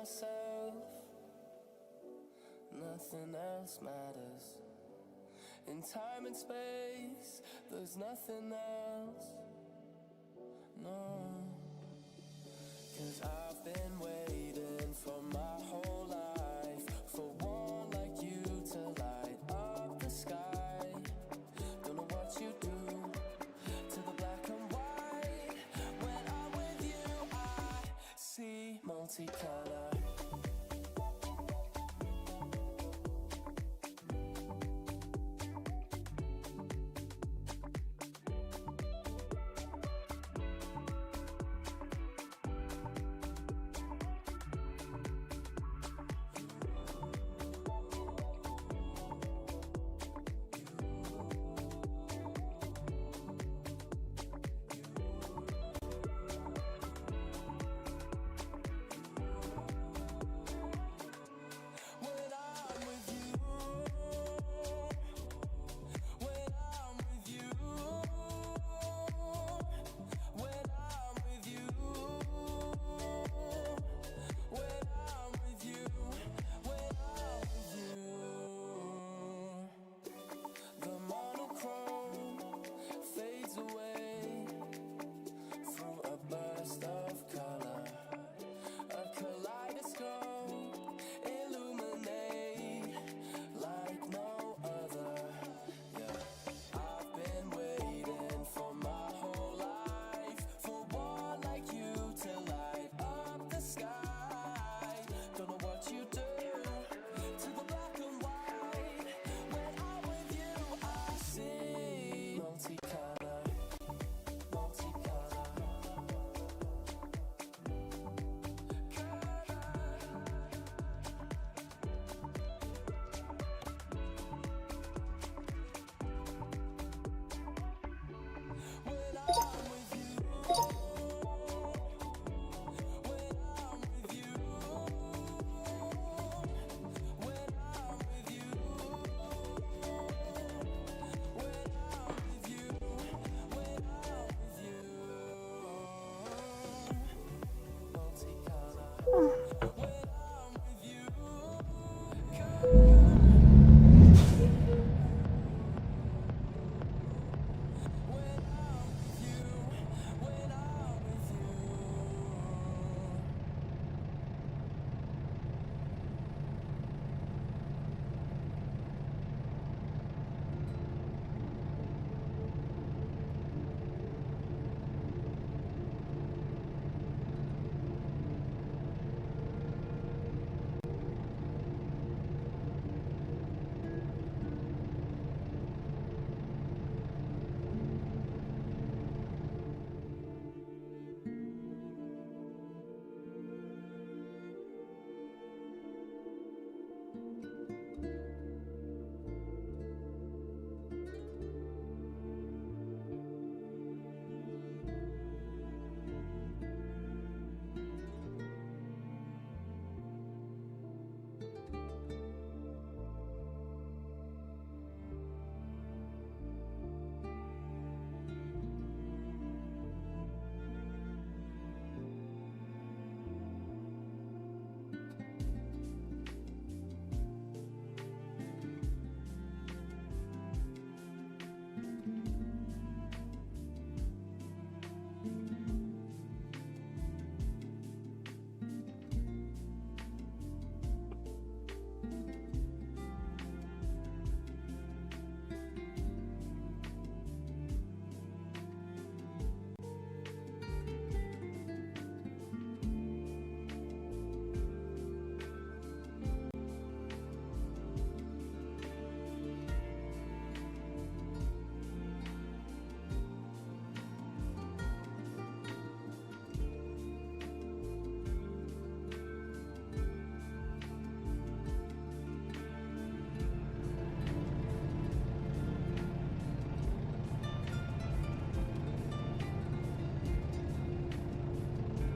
myself, nothing else matters. In time and space, there's nothing else, no. 'Cause I've been waiting for my whole life for one like you to light up the sky. Don't know what you do to the black and white. When I'm with you, I see multicolor.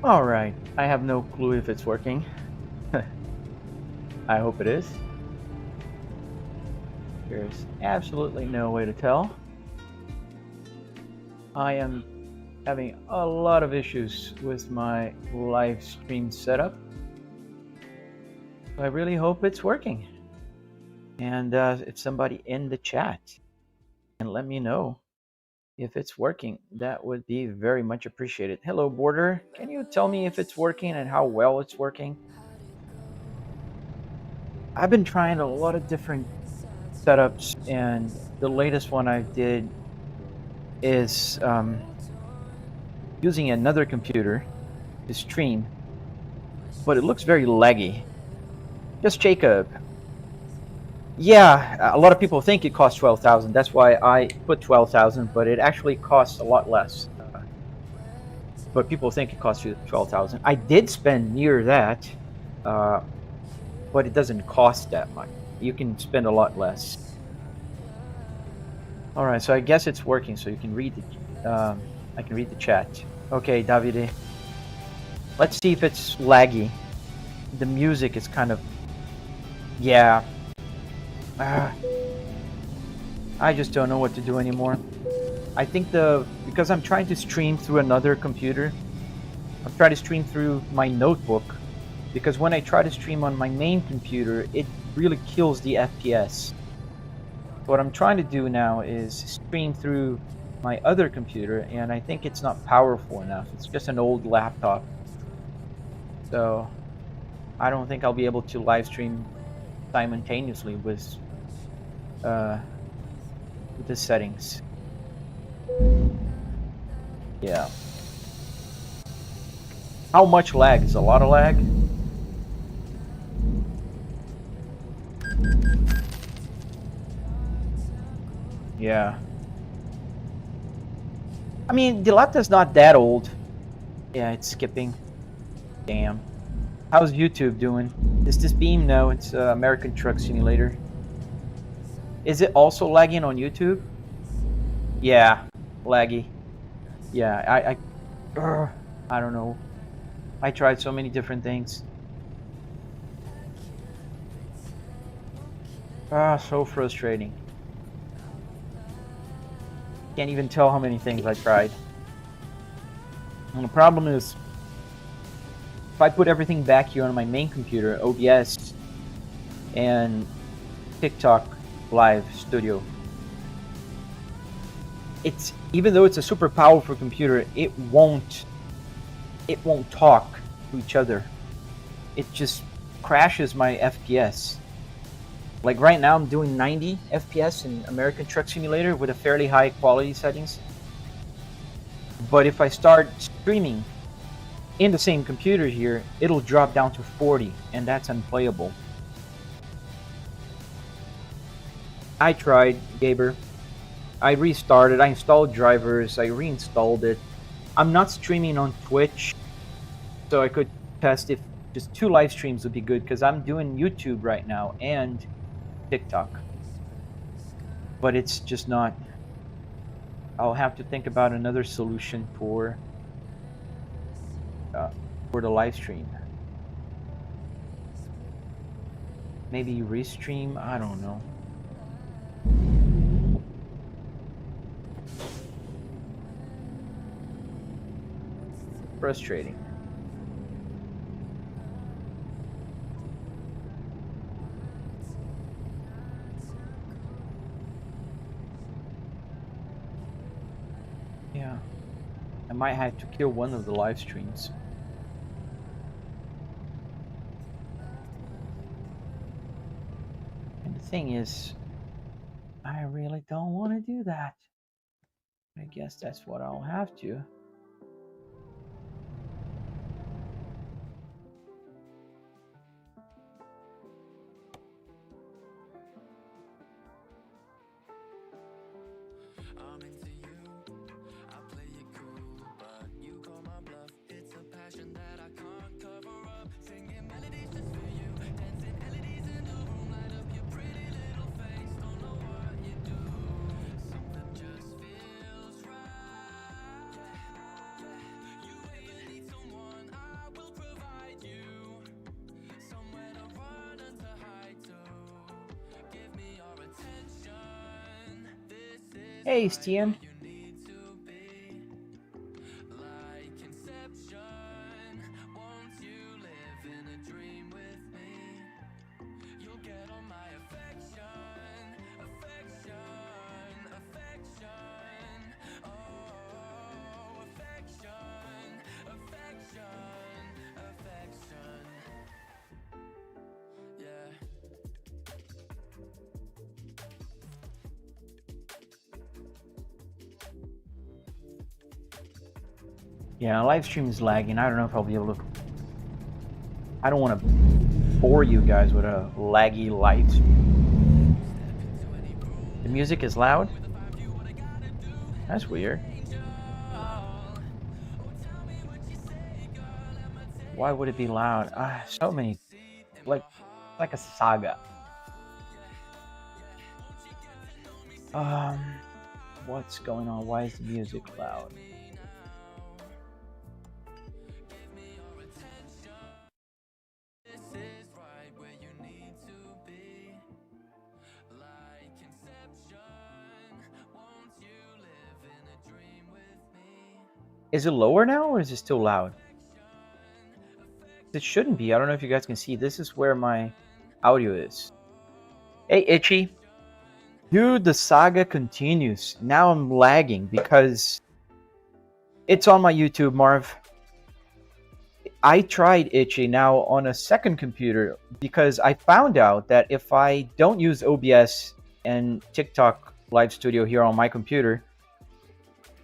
Alright, I have no clue if it's working. I hope it is. There's absolutely no way to tell. I am having a lot of issues with my live stream setup. I really hope it's working. And if somebody in the chat can let me know if it's working, that would be very much appreciated. Hello, Border. Can you tell me if it's working and how well it's working? I've been trying a lot of different setups, and the latest one I did is using another computer to stream, but it looks very laggy. Just Jacob. Yeah, a lot of people think it costs 12,000. That's why I put 12,000, but it actually costs a lot less. But people think it costs you 12,000. I did spend near that, but it doesn't cost that much. You can spend a lot less. All right, so I guess it's working. So you can read the, I can read the chat. Okay, Davide. Let's see if it's laggy. The music is kind of, yeah. I just don't know what to do anymore. I think because I'm trying to stream through another computer, I'm trying to stream through my notebook, because when I try to stream on my main computer, it really kills the FPS. What I'm trying to do now is stream through my other computer, and I think it's not powerful enough. It's just an old laptop. So I don't think I'll be able to live stream simultaneously with the settings. Yeah. How much lag? Is a lot of lag? Yeah. I mean, the laptop's not that old. Yeah, it's skipping. Damn. How's YouTube doing? Is this Beam? No, it's American Truck Simulator. Is it also lagging on YouTube? Yeah, laggy. Yeah, I don't know. I tried so many different things. So frustrating. Can't even tell how many things I tried. And the problem is, if I put everything back here on my main computer, OBS and TikTok Live Studio, it's, even though it's a super powerful computer, it won't talk to each other. It just crashes my FPS. Like right now, I'm doing 90 FPS in American Truck Simulator with a fairly high quality settings. But if I start streaming in the same computer here, it'll drop down to 40, and that's unplayable. I tried, Gaber. I restarted, I installed drivers, I reinstalled it. I'm not streaming on Twitch, so I could test if just 2 live streams would be good, because I'm doing YouTube right now and TikTok. But it's just not. I'll have to think about another solution for the live stream. Maybe restream, I don't know. Frustrating. Yeah. I might have to kill one of the live streams. And the thing is, I really don't want to do that. I guess that's what I'll have to. I'm into you, I play it cool, but you call my bluff. It's a passion that I can't cover up. Singing melodies just for you, dancing LEDs in the room, light up your pretty little face. Don't know what you do, something just feels right. You really need someone, I will provide you somewhere to run and to hide to. Give me your attention. This is Hey, Stian. you need to be like Inception. Won't you live in a dream with me? Yeah, live stream is lagging. I don't know if I'll be able to. I don't want to bore you guys with a laggy live stream. The music is loud? That's weird. Why would it be loud? So many, like a saga. What's going on? Why is the music loud? Is it lower now, or is it still loud? It shouldn't be. I don't know if you guys can see. This is where my audio is. Hey, Itchy. Dude, the saga continues. Now I'm lagging because it's on my YouTube, Marv. I tried Itchy now on a second computer because I found out that if I don't use OBS and TikTok Live Studio here on my computer,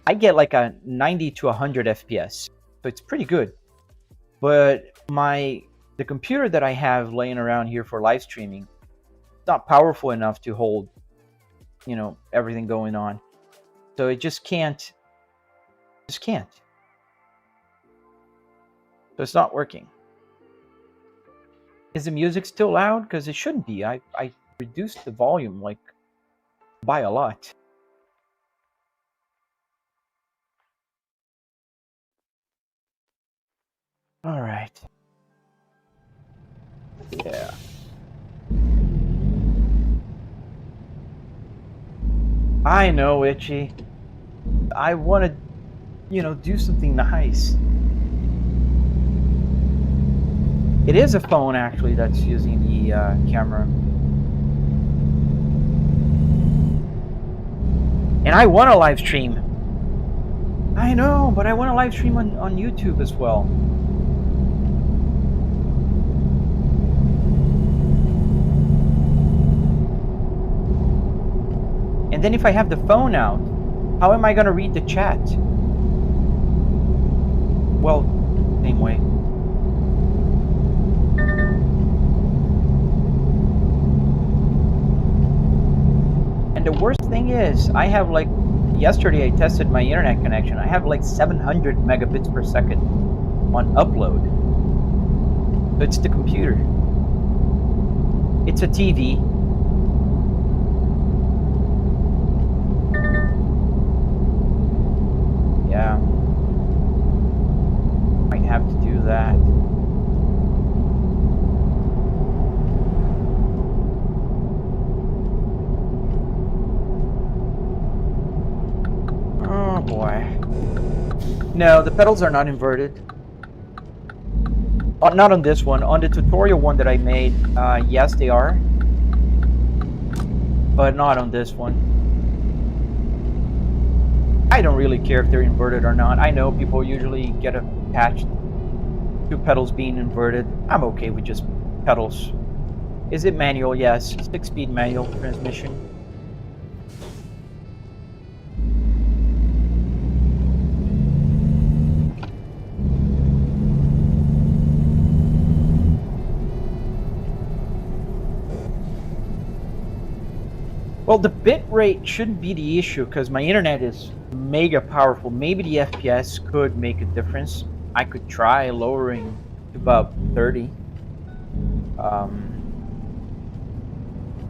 I get like a 90 to 100 FPS. So it's pretty good. But the computer that I have laying around here for live streaming, it's not powerful enough to hold, you know, everything going on. So it just can't. Just can't. So it's not working. Is the music still loud? Because it shouldn't be. I reduced the volume like by a lot. All right. Yeah. I know, Itchy. I want to, you know, do something nice. It is a phone, actually, that's using the camera. And I want to live stream. I know, but I want to live stream on YouTube as well. And then if I have the phone out, how am I going to read the chat? Well, same way. And the worst thing is, I have like, yesterday I tested my internet connection. I have like 700 megabits per second on upload. So it's the computer. It's a TV. Yeah. Might have to do that. Oh boy. No, the pedals are not inverted. Not on this one. On the tutorial one that I made, yes they are. But not on this one. I don't really care if they're inverted or not. I know people usually get attached to pedals being inverted. I'm okay with just pedals. Is it manual? Yes. 6-speed manual transmission. Well, the bit rate shouldn't be the issue because my internet is mega powerful. Maybe the FPS could make a difference. I could try lowering to about 30.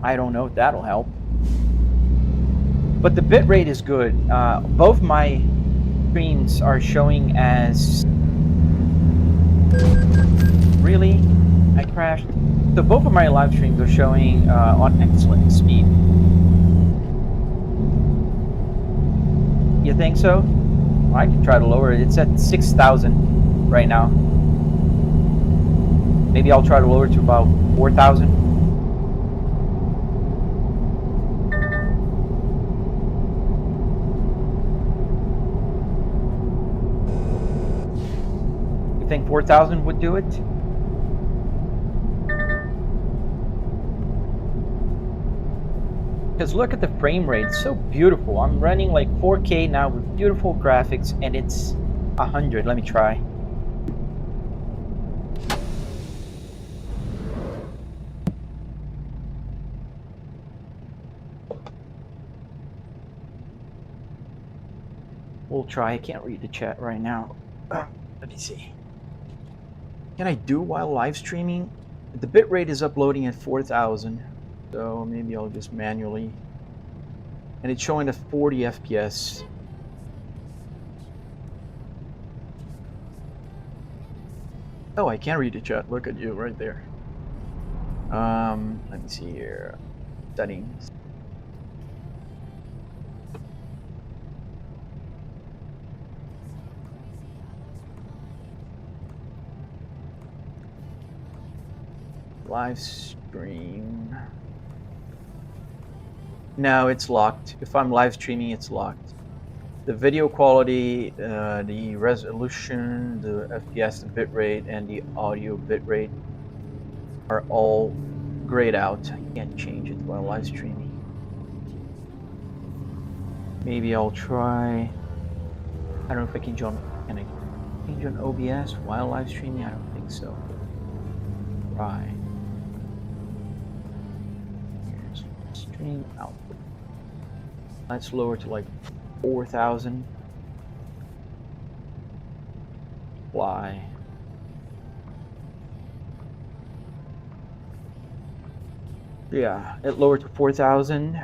I don't know if that'll help. But the bit rate is good. Both my screens are showing as... Really? I crashed. So both of my live streams are showing on excellent speed. You think so? Well, I can try to lower it. It's at 6,000 right now. Maybe I'll try to lower it to about 4,000. You think 4,000 would do it? Because look at the frame rate, it's so beautiful. I'm running like 4K now with beautiful graphics, and it's 100. Let me try. We'll try. I can't read the chat right now. Let me see. Can I do while live streaming? The bitrate is uploading at 4,000, so maybe I'll just manually. And it's showing at 40 FPS. Oh, I can read the chat. Look at you right there. Let me see here. Settings. Live stream. No, it's locked. If I'm live streaming, it's locked. The video quality, the resolution, the FPS, the bitrate, and the audio bitrate are all grayed out. I can't change it while live streaming. Maybe I'll try. I don't know if I can join. Can I change on OBS while live streaming? I don't think so. Right. Here's stream output. Let's lower to like 4,000. Why? Yeah, it lowered to 4,000.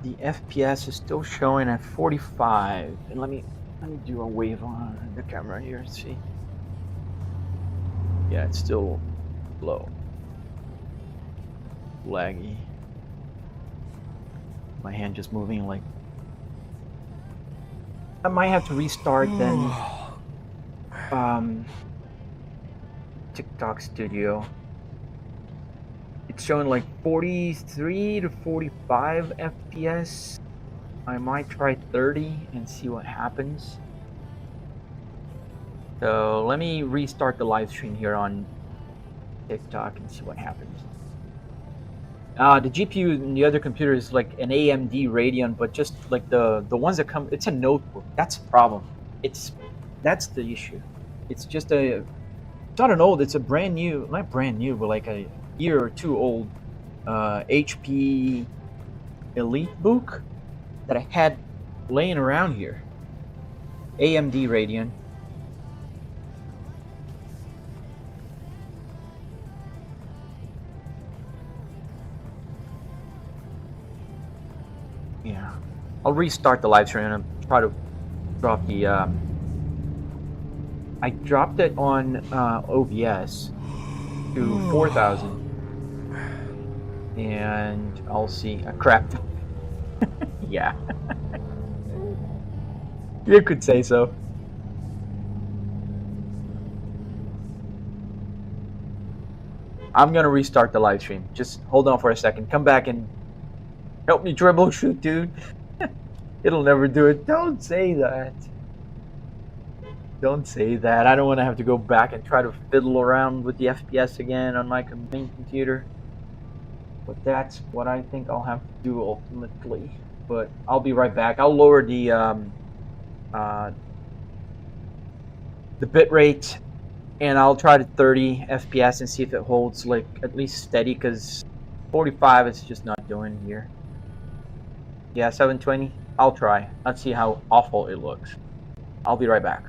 The FPS is still showing at 45. And let me do a wave on the camera here and see. Yeah, it's still low. Laggy. My hand just moving like. I might have to restart then. TikTok Studio. It's showing like 43 to 45 FPS. I might try 30 and see what happens. So let me restart the live stream here on TikTok and see what happens. The GPU in the other computer is like an AMD Radeon, but just like the ones that come, it's a notebook. That's a problem. That's the issue. It's just it's not an old. It's a brand new, not brand new, but like a year or two old HP Elite book that I had laying around here. AMD Radeon. Yeah, I'll restart the live stream and try to drop the. I dropped it on OBS to 4,000, and I'll see. Crap. Yeah, you could say so. I'm gonna restart the live stream. Just hold on for a second. Come back and help me troubleshoot, dude. It'll never do it. Don't say that. Don't say that. I don't want to have to go back and try to fiddle around with the FPS again on my main computer. But that's what I think I'll have to do ultimately. But I'll be right back. I'll lower the bitrate, and I'll try to 30 FPS and see if it holds like at least steady, because 45 is just not doing here. Yeah, 720. I'll try. Let's see how awful it looks. I'll be right back.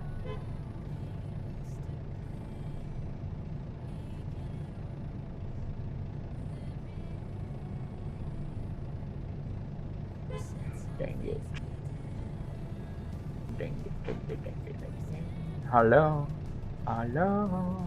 Dang it. Dang it. Hello? Hello?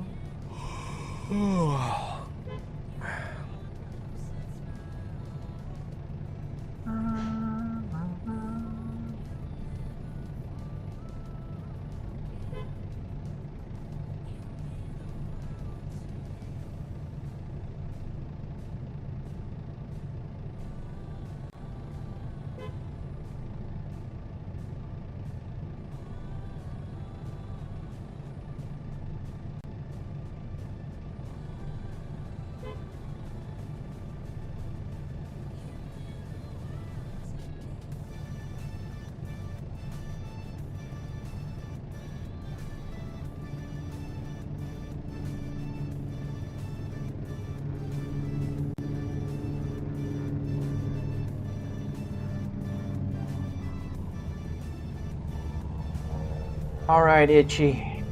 All right, Itchy.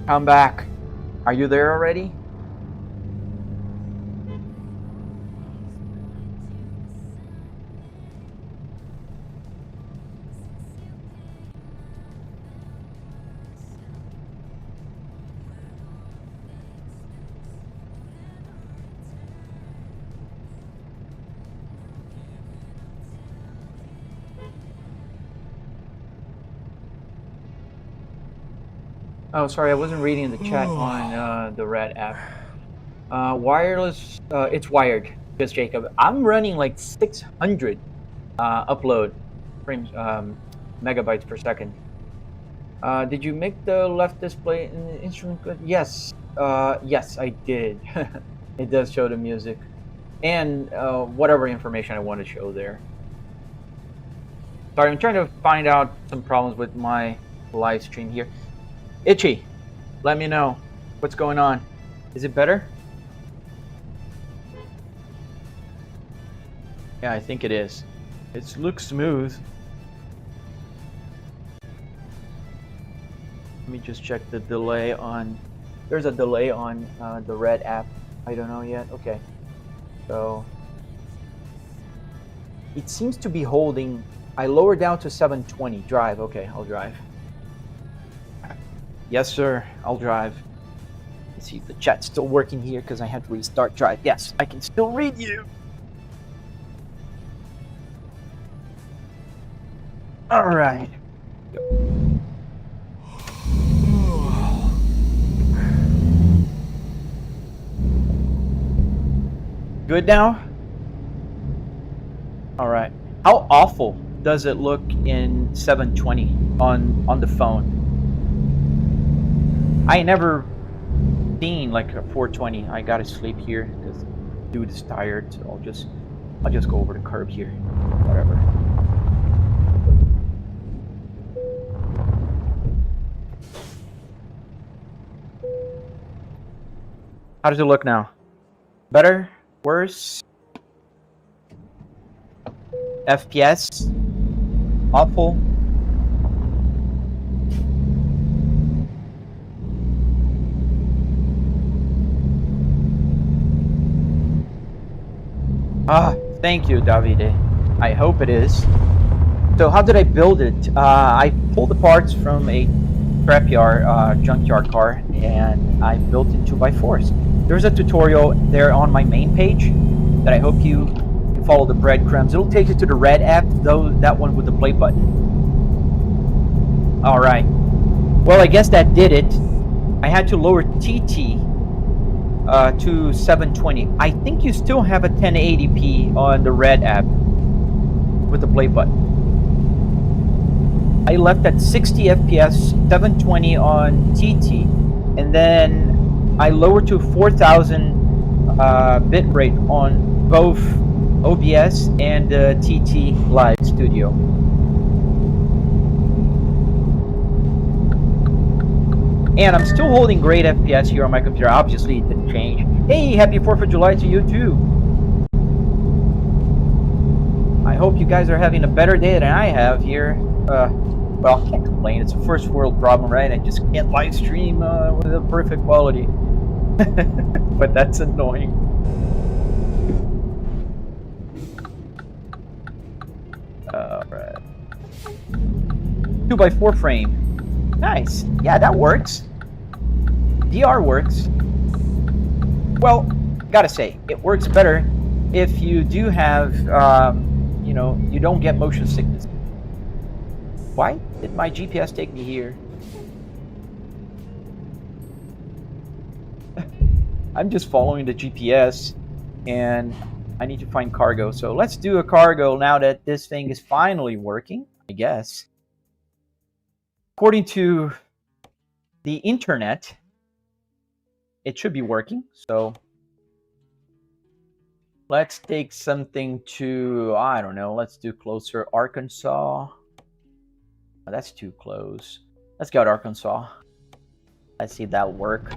Come back. Are you there already? Oh, sorry, I wasn't reading the chat on the Red app. Wireless, it's wired. Just Jacob. I'm running like 600 upload frames, megabytes per second. Did you make the left display in the instrument good? Yes. Yes, I did. It does show the music and whatever information I want to show there. Sorry, I'm trying to find out some problems with my live stream here. Itchy, let me know what's going on. Is it better? Yeah, I think it is. It looks smooth. Let me just check the delay on. There's a delay on the Red app. I don't know yet. Okay. So it seems to be holding. I lowered down to 720. Drive. Okay, I'll drive. Yes, sir. I'll drive. Let's see if the chat's still working here because I had to restart drive. Yes, I can still read you. All right. Good now? All right. How awful does it look in 720 on the phone? I never seen like a 420. I gotta sleep here because dude is tired. So I'll just go over the curb here. Whatever. How does it look now? Better? Worse? FPS? Awful? Thank you, Davide. I hope it is. So how did I build it? I pulled the parts from a scrapyard, junkyard car, and I built it 2x4s. There's a tutorial there on my main page that I hope you can follow the breadcrumbs. It'll take you to the Red app, though that one with the play button. All right. Well, I guess that did it. I had to lower TT to 720. I think you still have a 1080p on the Red app with the play button. I left at 60 FPS, 720 on TT, and then I lowered to 4000 bit rate on both OBS and TT Live Studio. And I'm still holding great FPS here on my computer. Obviously, it didn't change. Hey, happy 4th of July to you too. I hope you guys are having a better day than I have here. Well, I can't complain. It's a first world problem, right? I just can't live stream with a perfect quality. But that's annoying. Alright. 2x4 frame. Nice. Yeah, that works. DR works. Well, gotta say, it works better if you do have, you know, you don't get motion sickness. Why did my GPS take me here? I'm just following the GPS and I need to find cargo. So let's do a cargo now that this thing is finally working, I guess. According to the internet, it should be working. So let's take something to, I don't know, let's do closer, Arkansas. Oh, that's too close. Let's go to Arkansas. Let's see if that'll work.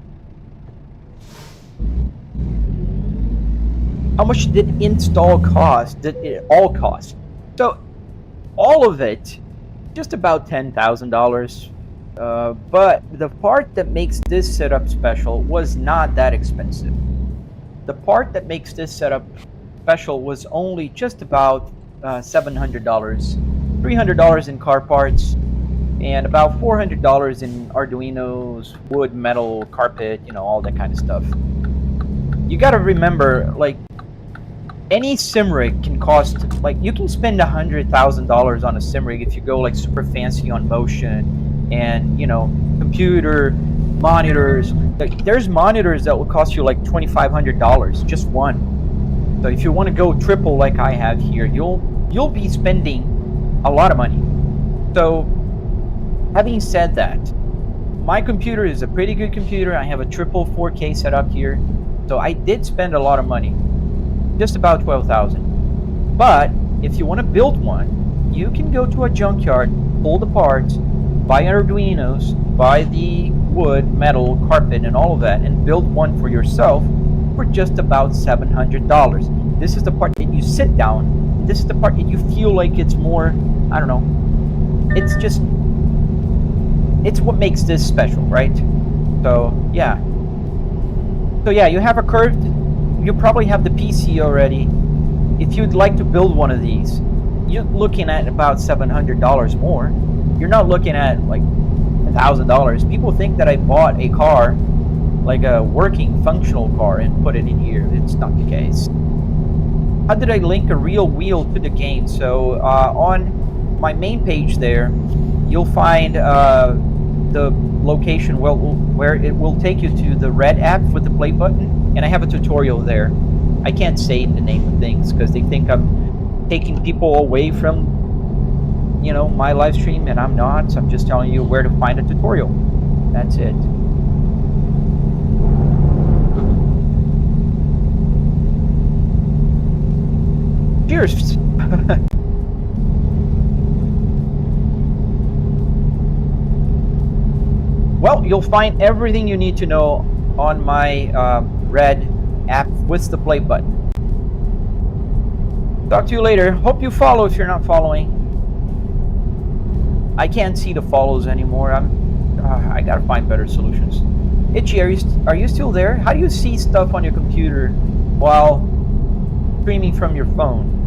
How much did install cost? Did it all cost? So all of it, just about $10,000. But the part that makes this setup special was not that expensive. The part that makes this setup special was only just about $700, $300 in car parts, and about $400 in Arduinos, wood, metal, carpet, all that kind of stuff. You got to remember, like, any sim rig can cost, like, you can spend $100,000 on a sim rig if you go like super fancy on motion and computer monitors. Like, there's monitors that will cost you like $2,500 just one. So if you want to go triple like I have here, you'll be spending a lot of money. So having said that, my computer is a pretty good computer. I have a triple 4K setup here, so I did spend a lot of money, just about 12,000. But if you want to build one, you can go to a junkyard, pull the parts, buy Arduinos, buy the wood, metal, carpet, and all of that, and build one for yourself for just about $700. This is the part that you sit down. This is the part that you feel like it's more, I don't know, it's what makes this special, right? So yeah, you have a curved, you probably have the PC already. If you'd like to build one of these, you're looking at about $700 more. You're not looking at like $1,000. People think that I bought a car, like a working functional car, and put it in here. It's not the case. How did I link a real wheel to the game? So on my main page there, you'll find the location where it will take you to the red app with the play button, and I have a tutorial there. I can't say the name of things because they think I'm taking people away from my live stream, and I'm not. So I'm just telling you where to find a tutorial. That's it. Cheers. Well, you'll find everything you need to know on my red app with the play button. Talk to you later. Hope you follow if you're not following. I can't see the follows anymore. I gotta find better solutions. Itchy, are you still there? How do you see stuff on your computer while streaming from your phone?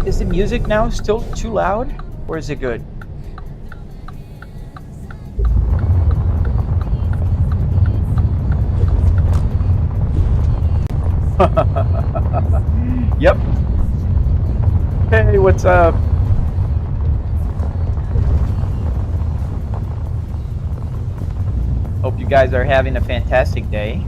Is the music now still too loud, or is it good? Yep. Hey, what's up? Hope you guys are having a fantastic day.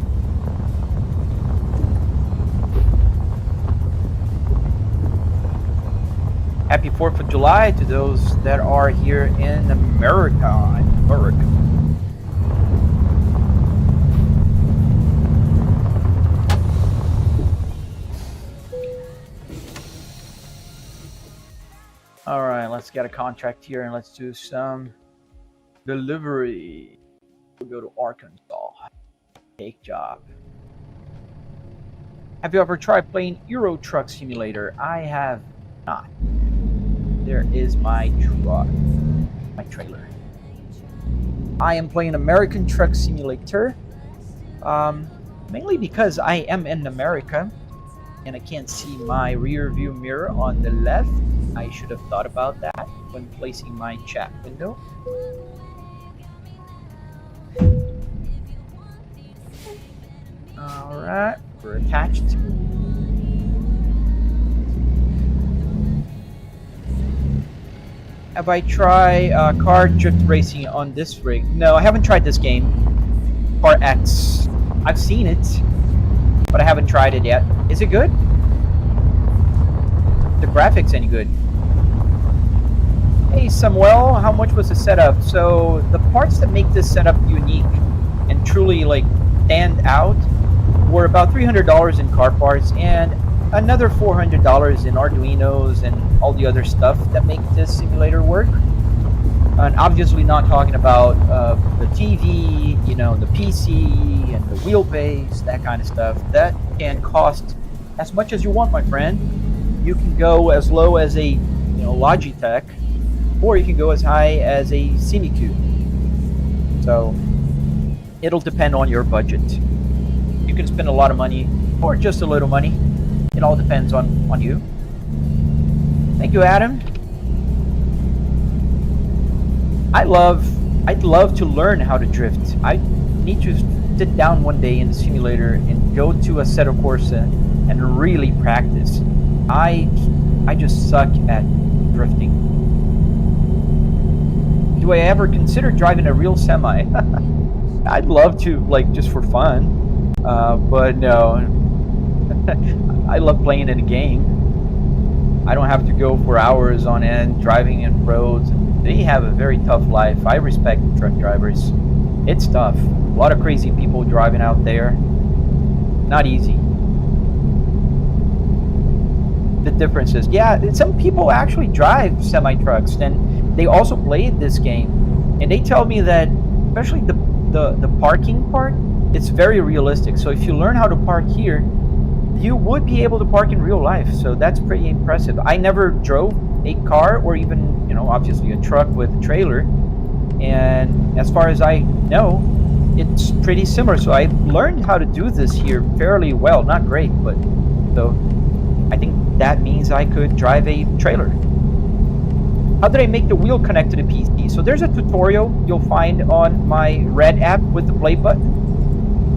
Happy 4th of July to those that are here in America. All right, let's get a contract here and let's do some delivery. We'll go to Arkansas. Take job. Have you ever tried playing Euro Truck Simulator? I have not. There is my truck, my trailer. I am playing American Truck Simulator, mainly because I am in America and I can't see my rear view mirror on the left. I should have thought about that when placing my chat window. All right, we're attached. Have I tried car drift racing on this rig? No, I haven't tried this game. Car X. I've seen it, but I haven't tried it yet. Is it good? The graphics any good? Hey Samuel, how much was the setup? So the parts that make this setup unique and truly like stand out were about $300 in car parts and another $400 in Arduinos and all the other stuff that make this simulator work. And obviously not talking about the TV, you know, the PC and the wheelbase, that kind of stuff. That can cost as much as you want, my friend. You can go as low as a, you know, Logitech, or you can go as high as a Sinicube. So it'll depend on your budget. You can spend a lot of money or just a little money. It all depends on you. Thank you, Adam. I'd love to learn how to drift. I need to sit down one day in the simulator and go to Assetto Corsa and really practice. I just suck at drifting. Do I ever consider driving a real semi? I'd love to, like, just for fun. But no. I love playing in a game. I don't have to go for hours on end driving in roads. They have a very tough life. I respect truck drivers. It's tough. A lot of crazy people driving out there. Not easy. The difference is, yeah, some people actually drive semi-trucks and they also play this game. And they tell me that, especially the parking part, it's very realistic. So if you learn how to park here, you would be able to park in real life. So that's pretty impressive. I never drove a car or even, you know, obviously a truck with a trailer. And as far as I know, it's pretty similar. So I learned how to do this here fairly well. Not great, but so I think that means I could drive a trailer. How did I make the wheel connect to the PC? So there's a tutorial you'll find on my Red app with the play button.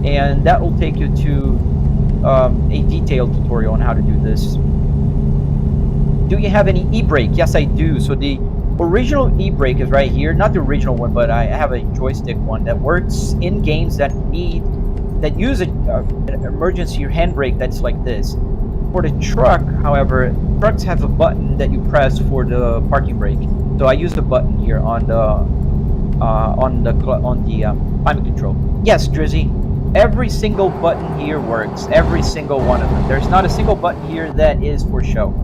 And that will take you to a detailed tutorial on how to do this. Do you have any e-brake? Yes, I do. So the original e-brake is right here. Not the original one, but I have a joystick one that works in games that use an emergency handbrake that's like this. For the truck, however, trucks have a button that you press for the parking brake. So I use the button here on the climate control. Yes, Drizzy. Every single button here works. Every single one of them. There's not a single button here that is for show.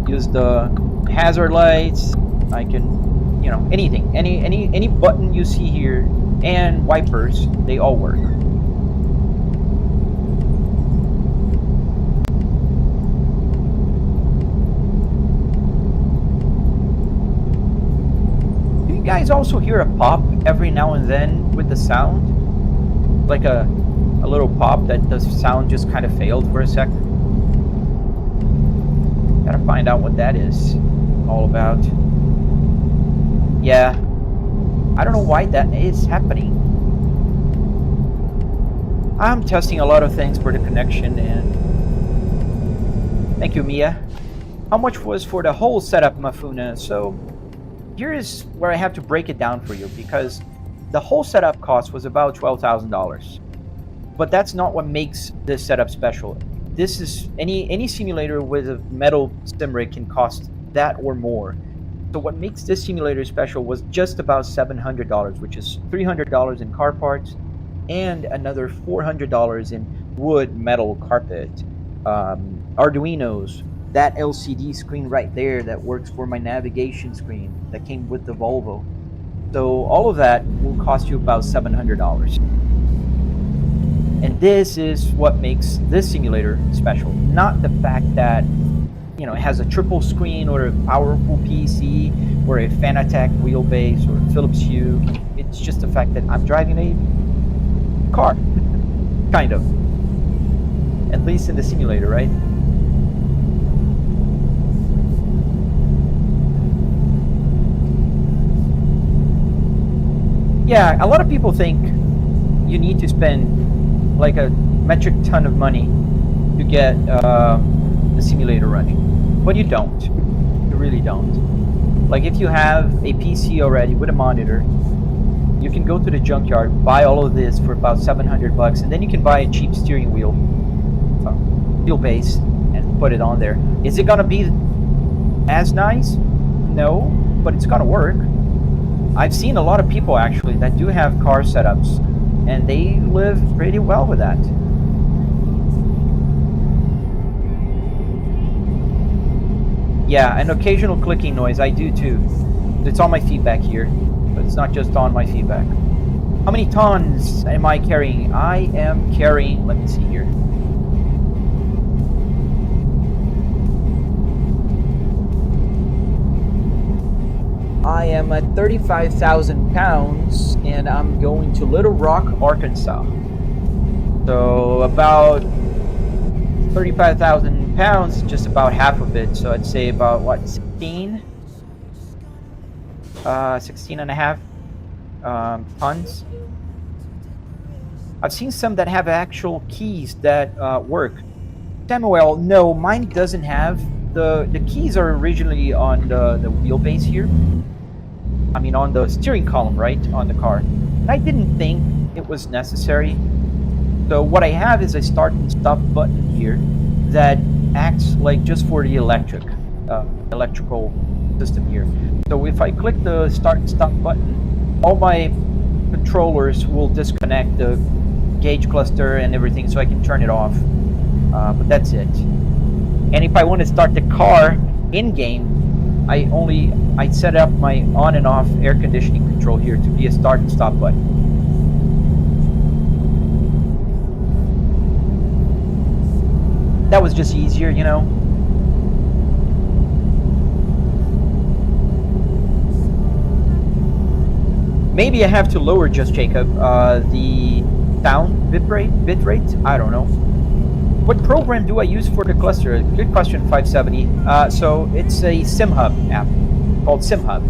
Use the hazard lights. I can, you know, anything. Any button you see here and wipers, they all work. Do you guys also hear a pop every now and then with the sound? Like a little pop that the sound just kind of failed for a sec. Gotta find out what that is all about. Yeah, I don't know why that is happening. I'm testing a lot of things for the connection, and thank you, Mia. How much was for the whole setup, Mafuna? So here is where I have to break it down for you, because the whole setup cost was about $12,000, but that's not what makes this setup special. This is any simulator with a metal sim rig can cost that or more. So what makes this simulator special was just about $700, which is $300 in car parts and another $400 in wood, metal, carpet, Arduinos, that LCD screen right there that works for my navigation screen that came with the Volvo. So all of that will cost you about $700. And this is what makes this simulator special. Not the fact that, you know, it has a triple screen or a powerful PC or a Fanatec wheelbase or a Philips Hue. It's just the fact that I'm driving a car. Kind of. At least in the simulator, right? Yeah, a lot of people think you need to spend like a metric ton of money to get the simulator running, but you don't. You really don't. Like if you have a PC already with a monitor, you can go to the junkyard, buy all of this for about $700, and then you can buy a cheap steering wheel, wheelbase, and put it on there. Is it gonna be as nice? No, but it's gonna work. I've seen a lot of people actually that do have car setups, and they live pretty well with that. Yeah, an occasional clicking noise, I do too. It's on my feedback here, but it's not just on my feedback. How many tons am I carrying? I am carrying, let me see here. I am at 35,000 pounds, and I'm going to Little Rock, Arkansas. So about 35,000 pounds, just about half of it. So I'd say about what, 16 and a half tons. I've seen some that have actual keys that work. Samuel, no, mine doesn't have. The keys are originally on the wheelbase here. I mean on the steering column, right, on the car. And I didn't think it was necessary. So what I have is a start and stop button here that acts like just for the electrical system here. So if I click the start and stop button, all my controllers will disconnect the gauge cluster and everything, so I can turn it off. But that's it. And if I want to start the car in game, I set up my on and off air conditioning control here to be a start and stop button. That was just easier, you know. Maybe I have to lower, just Jacob, the sound bit rate. I don't know. What program do I use for the cluster? Good question, 570. So it's a SimHub app called SimHub,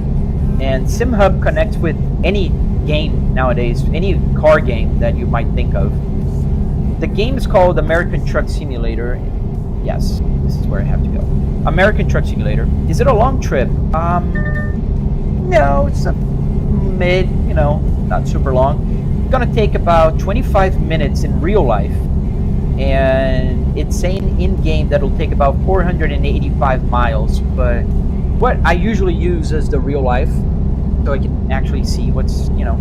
and SimHub connects with any game nowadays, any car game that you might think of. The game is called American Truck Simulator. Yes, this is where I have to go. American Truck Simulator. Is it a long trip? No, it's a mid, you know, not super long. It's gonna take about 25 minutes in real life, and it's saying in game that'll take about 485 miles. But what I usually use is the real life, so I can actually see what's, you know,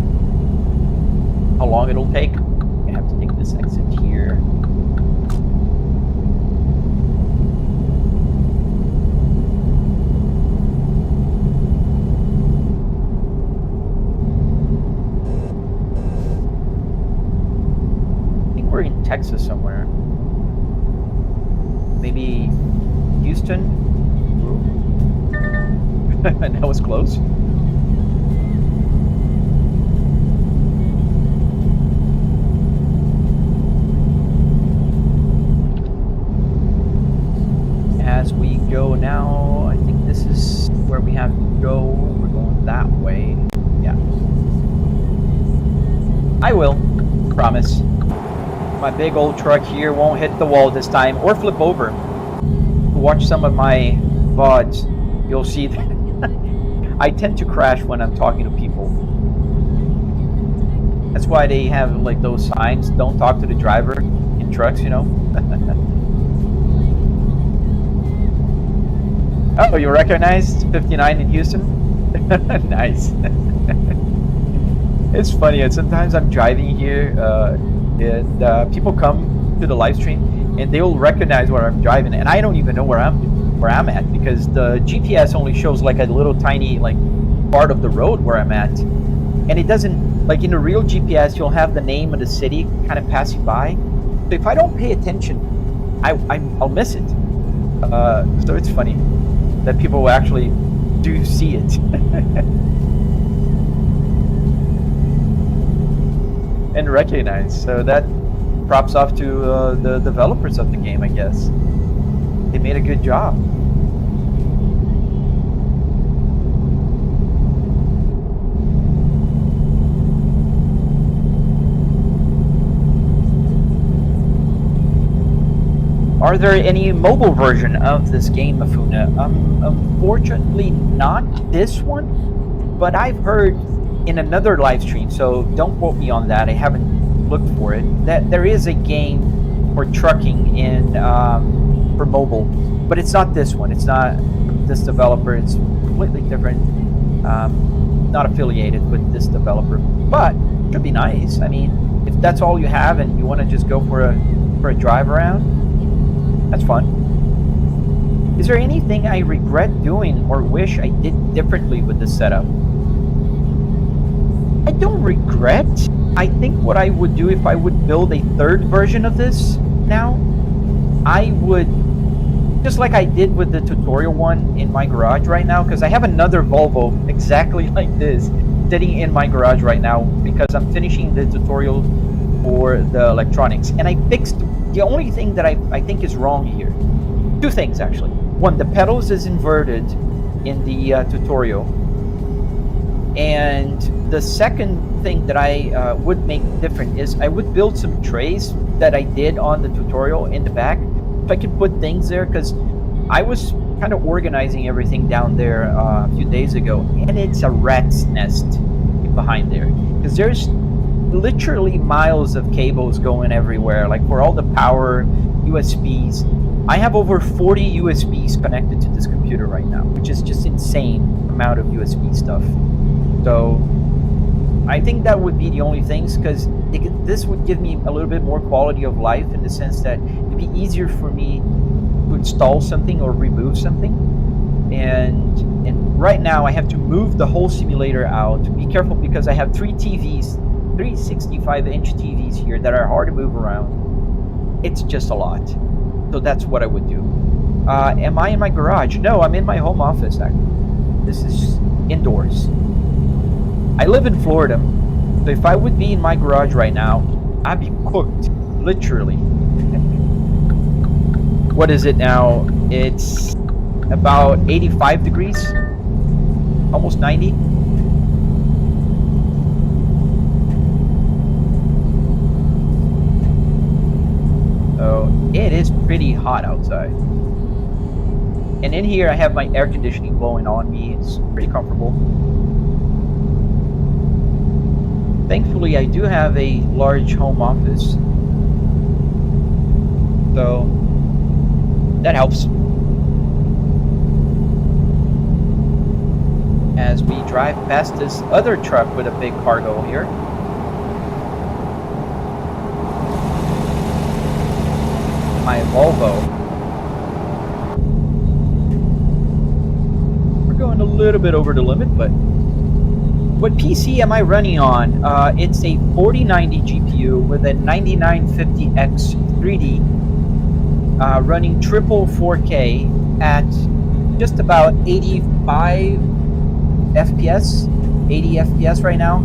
how long it'll take. I have to take this exit here. I think we're in Texas somewhere. Maybe Houston? That was close. As we go now, I think this is where we have to go. We're going that way. Yeah. I will. Promise. My big old truck here won't hit the wall this time or flip over. Watch some of my VODs. You'll see that I tend to crash when I'm talking to people. That's why they have like those signs, don't talk to the driver in trucks, you know. Oh, you recognized 59 in Houston? Nice. It's funny, and sometimes I'm driving here and people come to the live stream and they'll recognize where I'm driving, and I don't even know where I'm at, because the GPS only shows like a little tiny like part of the road where I'm at, and it doesn't, like in a real GPS you'll have the name of the city kind of passing by. So if I don't pay attention, I'll miss it. So it's funny that people actually do see it. And recognize. So that props off to the developers of the game, I guess. They made a good job. Are there any mobile version of this game, Afuna? Unfortunately, not this one, but I've heard in another live stream, so don't quote me on that. I haven't looked for it. That there is a game for trucking in for mobile, but it's not this one. It's not this developer. It's completely different. Not affiliated with this developer, but it could be nice. I mean, if that's all you have and you want to just go for a drive around, that's fun. Is there anything I regret doing or wish I did differently with this setup? I don't regret. I think what I would do if I would build a third version of this now, I would, just like I did with the tutorial one in my garage right now, because I have another Volvo exactly like this sitting in my garage right now because I'm finishing the tutorial for the electronics, and I fixed the only thing that I think is wrong here. Two things, actually. One, the pedals is inverted in the tutorial. And the second thing that I would make different is I would build some trays that I did on the tutorial in the back. If I could put things there, because I was kind of organizing everything down there a few days ago, and it's a rat's nest behind there. Because there's literally miles of cables going everywhere, like for all the power, USBs. I have over 40 USBs connected to this computer right now, which is just insane amount of USB stuff. So I think that would be the only things, because this would give me a little bit more quality of life in the sense that it'd be easier for me to install something or remove something. And right now I have to move the whole simulator out. Be careful because I have three TVs, 365-inch TVs here that are hard to move around. It's just a lot. So that's what I would do. Am I in my garage? No, I'm in my home office, actually. This is indoors. I live in Florida, so if I would be in my garage right now, I'd be cooked, literally. What is it now? It's about 85 degrees, almost 90. So it is pretty hot outside. And in here I have my air conditioning blowing on me. It's pretty comfortable. Thankfully, I do have a large home office, so that helps. As we drive past this other truck with a big cargo here. My Volvo. We're going a little bit over the limit, but what PC am I running on? It's a 4090 GPU with a 9950X 3D running triple 4K at just about 85 FPS, 80 FPS right now.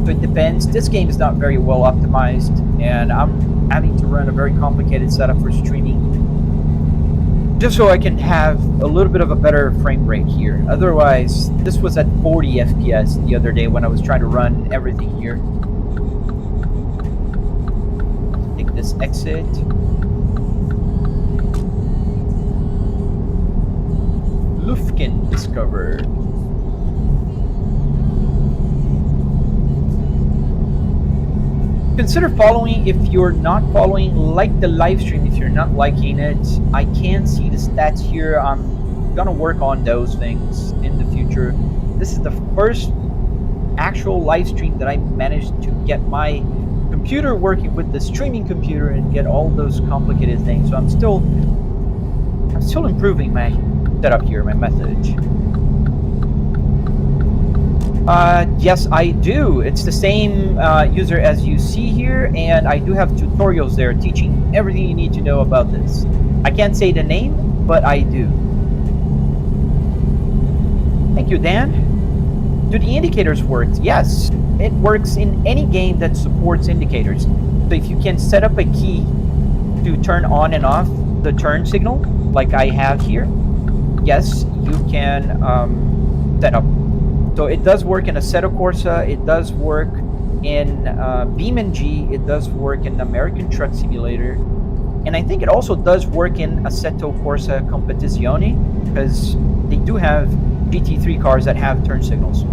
So it depends. This game is not very well optimized, and I'm having to run a very complicated setup for streaming, just so I can have a little bit of a better frame rate here. Otherwise, this was at 40 FPS the other day when I was trying to run everything here. Take this exit. Lufkin discovered. Consider following if you're not following. Like the live stream if you're not liking it. I can see the stats here. I'm gonna work on those things in the future. This is the first actual live stream that I managed to get my computer working with the streaming computer and get all those complicated things. So I'm still improving my setup here, my method. Yes, I do. It's the same user as you see here, and I do have tutorials there teaching everything you need to know about this. I can't say the name, but I do. Thank you, Dan. Do the indicators work? Yes, it works in any game that supports indicators. So if you can set up a key to turn on and off the turn signal, like I have here, yes, you can set up. So it does work in Assetto Corsa, it does work in BeamNG, it does work in American Truck Simulator. And I think it also does work in Assetto Corsa Competizione, because they do have GT3 cars that have turn signals.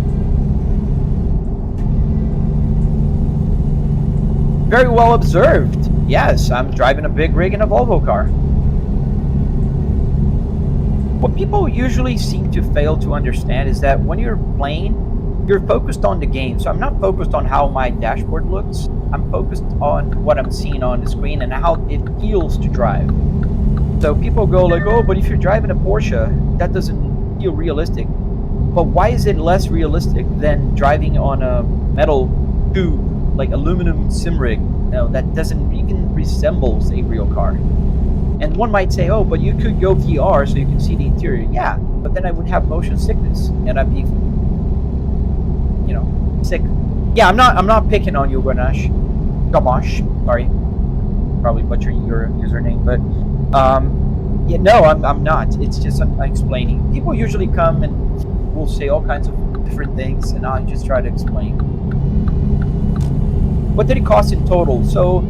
Very well observed. Yes, I'm driving a big rig in a Volvo car. What people usually seem to fail to understand is that when you're playing, you're focused on the game. So I'm not focused on how my dashboard looks. I'm focused on what I'm seeing on the screen and how it feels to drive. So people go like, oh, but if you're driving a Porsche, that doesn't feel realistic. But why is it less realistic than driving on a metal tube, like aluminum sim rig, that doesn't even resembles a real car? And one might say, oh, but you could go VR so you can see the interior. Yeah, but then I would have motion sickness, and I'd be, sick. Yeah, I'm not picking on you, Gamash. Sorry, probably butchering your username, but yeah, no, I'm not. It's just I'm explaining. People usually come and will say all kinds of different things, and I just try to explain. What did it cost in total? So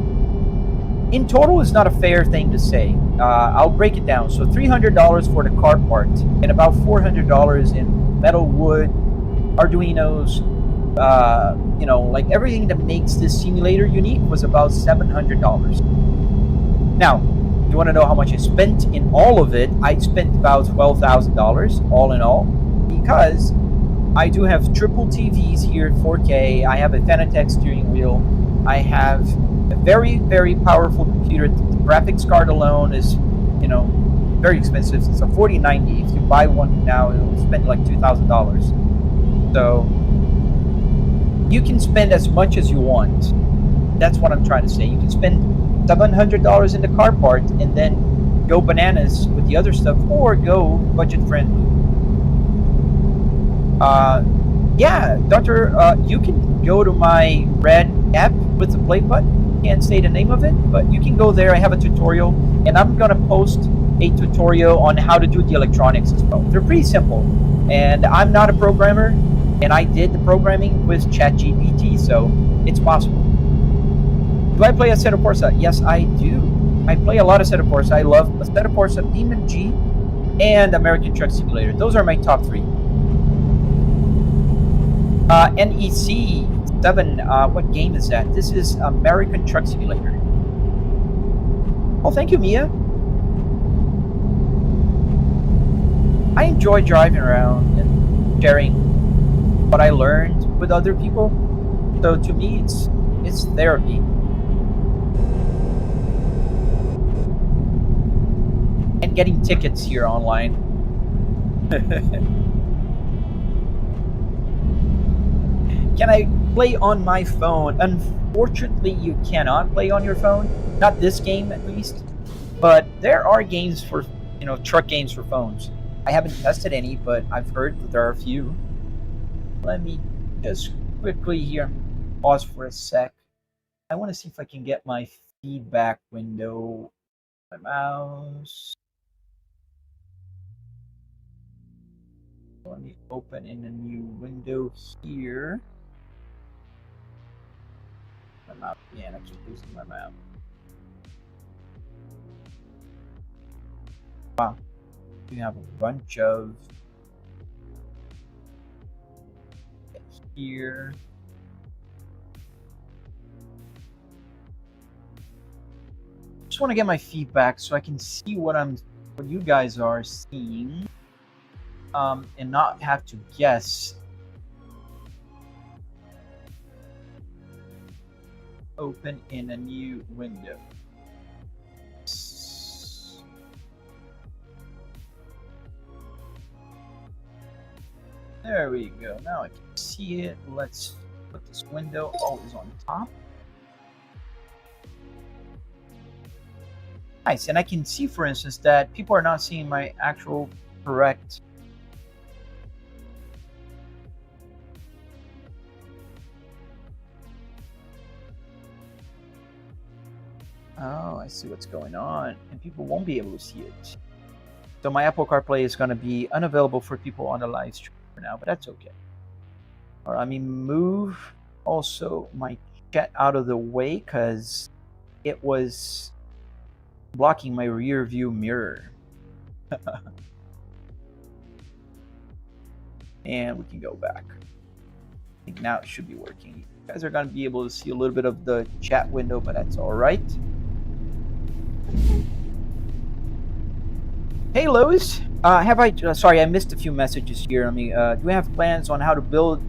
in total is not a fair thing to say. I'll break it down. So $300 for the car part, and about $400 in metal, wood, Arduinos. Like everything that makes this simulator unique was about $700. Now, you want to know how much I spent in all of it? I spent about $12,000 all in all, because I do have triple TVs here, 4K. I have a Fanatec steering wheel. I have a very, very powerful computer. The graphics card alone is, very expensive. It's a 4090. If you buy one now, it'll spend like $2,000. So you can spend as much as you want. That's what I'm trying to say. You can spend $700 in the car part and then go bananas with the other stuff, or go budget friendly. Yeah, Doctor, you can go to my red app with the play button. Can't say the name of it, but you can go there. I have a tutorial, and I'm gonna post a tutorial on how to do the electronics as well. They're pretty simple, and I'm not a programmer, and I did the programming with ChatGPT, so it's possible. Do I play Assetto Corsa? Yes, I do. I play a lot of Assetto Corsa. I love Assetto Corsa, Demon G, and American Truck Simulator. Those are my top three. NEC 7, what game is that? This is American Truck Simulator. Oh, thank you, Mia. I enjoy driving around and sharing what I learned with other people. So to me, it's therapy. And getting tickets here online. Can I play on my phone? Unfortunately, you cannot play on your phone. Not this game, at least. But there are games for, truck games for phones. I haven't tested any, but I've heard that there are a few. Let me just quickly here pause for a sec. I want to see if I can get my feedback window. My mouse. Let me open in a new window here. My mouse, yeah, I keep losing my mouse. Wow, we have a bunch of here. Just want to get my feedback so I can see what you guys are seeing, and not have to guess. Open in a new window. There we go. Now I can see it. Let's put this window always on top. Nice. And I can see, for instance, that people are not seeing my actual correct. Oh, I see what's going on. And people won't be able to see it. So my Apple CarPlay is going to be unavailable for people on the live stream for now, but that's okay. All right, let me move also my chat out of the way, because it was blocking my rear view mirror. And we can go back. I think now it should be working. You guys are going to be able to see a little bit of the chat window, but that's all right. Hey, Lois. Sorry, I missed a few messages here. I mean, do we have plans on how to build?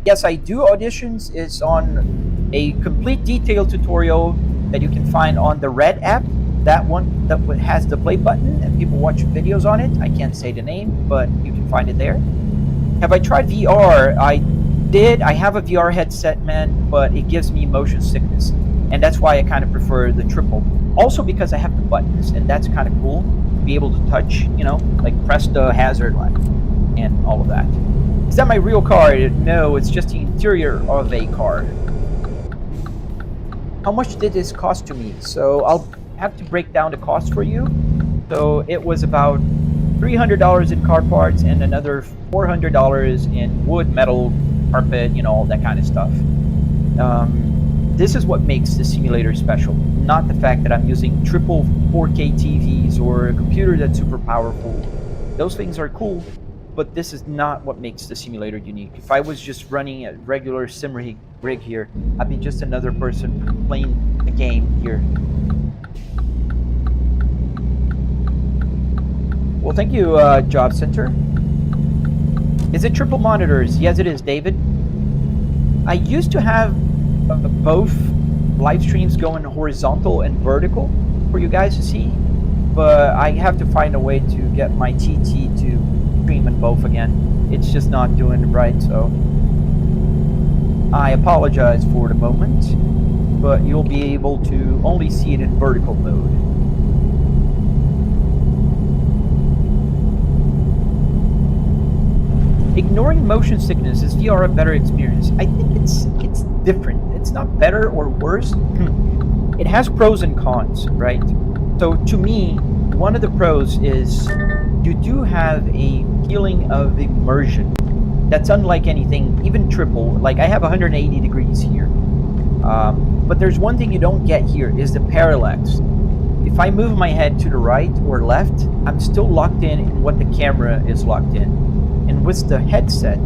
Yes, I do. Auditions is on a complete detailed tutorial that you can find on the Red app. That one that has the play button and people watch videos on it. I can't say the name, but you can find it there. Have I tried VR? I did. I have a VR headset, man, but it gives me motion sickness. And that's why I kind of prefer the triple. Also because I have the buttons, and that's kind of cool. Be able to touch, you know, like press the hazard light and all of that. Is that my real car? No, it's just the interior of a car. How much did this cost to me? So I'll have to break down the cost for you. So it was about $300 in car parts and another $400 in wood, metal, carpet, you know, all that kind of stuff. This is what makes the simulator special, not the fact that I'm using triple 4K TVs or a computer that's super powerful. Those things are cool, but this is not what makes the simulator unique. If I was just running a regular sim rig here, I'd be just another person playing a game here. Well, thank you, Job Center. Is it triple monitors? Yes, it is, David. I used to have both live streams going horizontal and vertical for you guys to see, but I have to find a way to get my TT to stream in both again. It's just not doing it right, so I apologize for the moment, but you'll be able to only see it in vertical mode. Ignoring motion sickness, is VR a better experience? I think it's different. It's not better or worse. It has pros and cons, right? So to me, one of the pros is you do have a feeling of immersion that's unlike anything, even triple. Like I have 180 degrees here. But there's one thing you don't get here is the parallax. If I move my head to the right or left, I'm still locked in what the camera is locked in. And with the headset,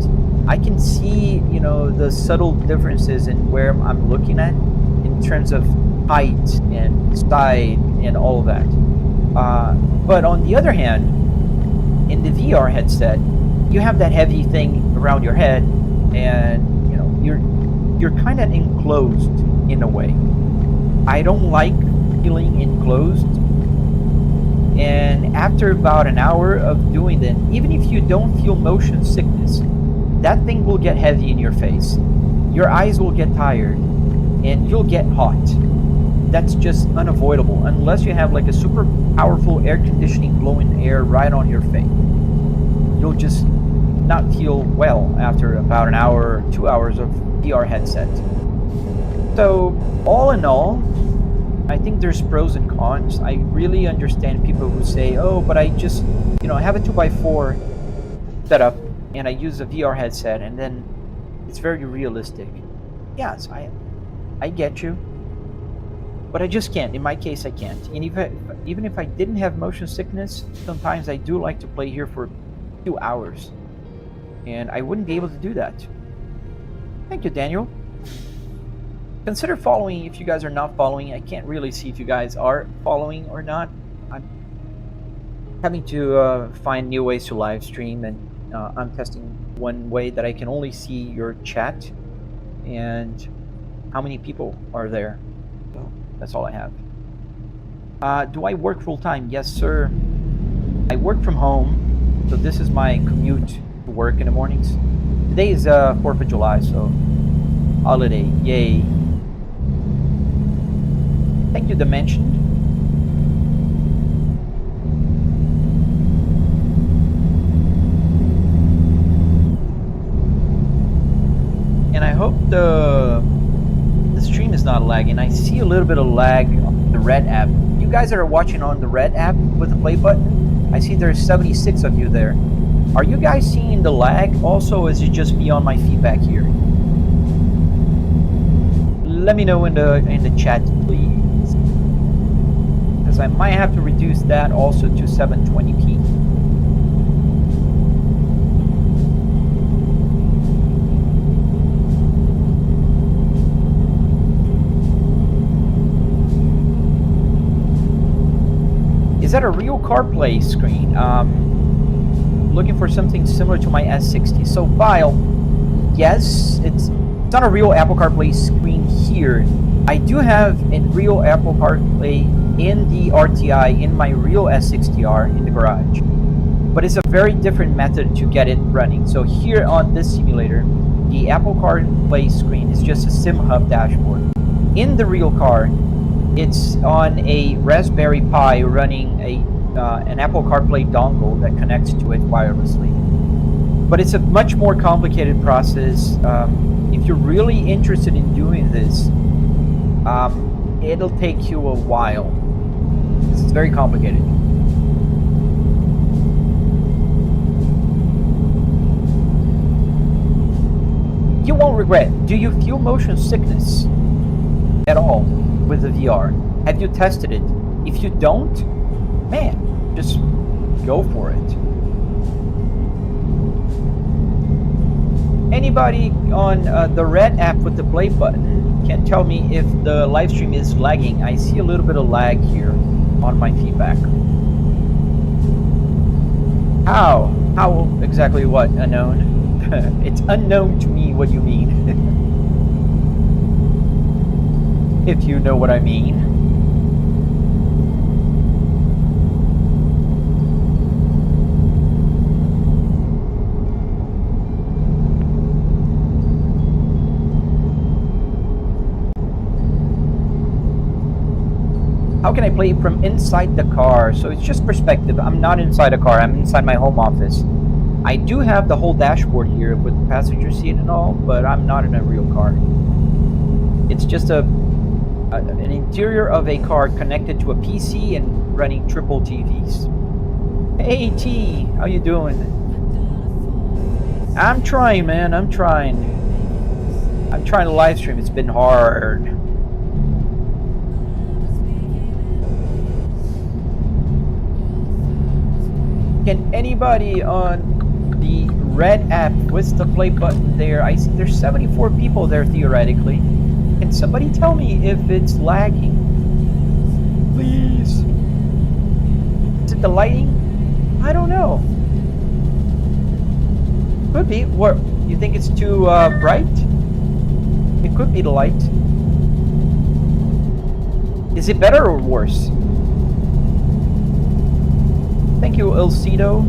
I can see, you know, the subtle differences in where I'm looking at in terms of height and side and all of that. But on the other hand, in the VR headset, you have that heavy thing around your head, and you know you're kind of enclosed in a way. I don't like feeling enclosed. And after about an hour of doing that, even if you don't feel motion sickness, that thing will get heavy in your face. Your eyes will get tired, and you'll get hot. That's just unavoidable, unless you have like a super powerful air conditioning blowing air right on your face. You'll just not feel well after about an hour or 2 hours of VR headset. So all in all, I think there's pros and cons. I really understand people who say, oh, but I just, you know, I have a 2x4 setup and I use a VR headset and then it's very realistic. Yes, I get you. But I just can't. In my case, I can't. And even if I didn't have motion sickness, sometimes I do like to play here for 2 hours. And I wouldn't be able to do that. Thank you, Daniel. Consider following if you guys are not following. I can't really see if you guys are following or not. I'm having to find new ways to live stream, and I'm testing one way that I can only see your chat and how many people are there. So that's all I have. Do I work full time? Yes, sir. I work from home, so this is my commute to work in the mornings. Today is 4th of July, so holiday, yay. Thank you, Dimension. And I hope the stream is not lagging. I see a little bit of lag on the Red app. You guys that are watching on the Red app with the play button, I see there's 76 of you there. Are you guys seeing the lag? Also, is it just me on my feedback here? Let me know in the chat, please. because I might have to reduce that also to 720p. Is that a real CarPlay screen? Looking for something similar to my S60. So Vile, yes, it's not a real Apple CarPlay screen here. I do have a real Apple CarPlay in the RTI in my real S60R in the garage. But it's a very different method to get it running. So here on this simulator, the Apple CarPlay screen is just a SimHub dashboard. In the real car, it's on a Raspberry Pi running an Apple CarPlay dongle that connects to it wirelessly. But it's a much more complicated process. If you're really interested in doing this, it'll take you a while. It's very complicated. You won't regret. Do you feel motion sickness at all with the VR? Have you tested it? If you don't, man, just go for it. Anybody on the red app with the play button can tell me if the live stream is lagging. I see a little bit of lag here on my feedback. How? How exactly what? Unknown? It's unknown to me what you mean. If you know what I mean. How can I play from inside the car? So it's just perspective. I'm not inside a car. I'm inside my home office. I do have the whole dashboard here with the passenger seat and all, but I'm not in a real car. It's just an interior of a car connected to a PC and running triple TVs. Hey T, how you doing? I'm trying, man. I'm trying to live stream. It's been hard. Can anybody on the red app with the play button there? I see there's 74 people there theoretically. Can somebody tell me if it's lagging? Please. Is it the lighting? I don't know. Could be. What? You think it's too bright? It could be the light. Is it better or worse? Thank you, Elcido.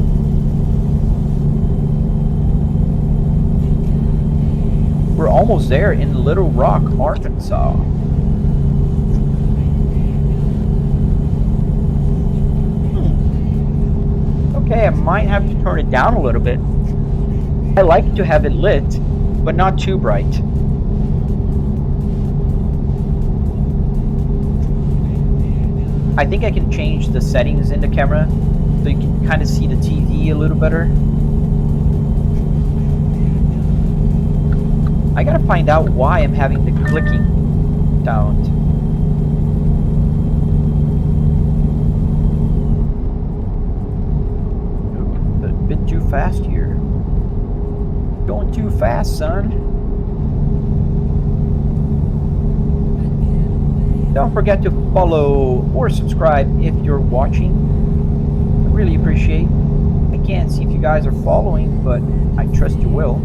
We're almost there in Little Rock, Arkansas. Okay, I might have to turn it down a little bit. I like to have it lit, but not too bright. I think I can change the settings in the camera so you can kind of see the TV a little better. I gotta find out why I'm having the clicking sound. Ooh, a bit too fast here. Going too fast, son. Don't forget to follow or subscribe if you're watching. I really appreciate. I can't see if you guys are following, but I trust you will.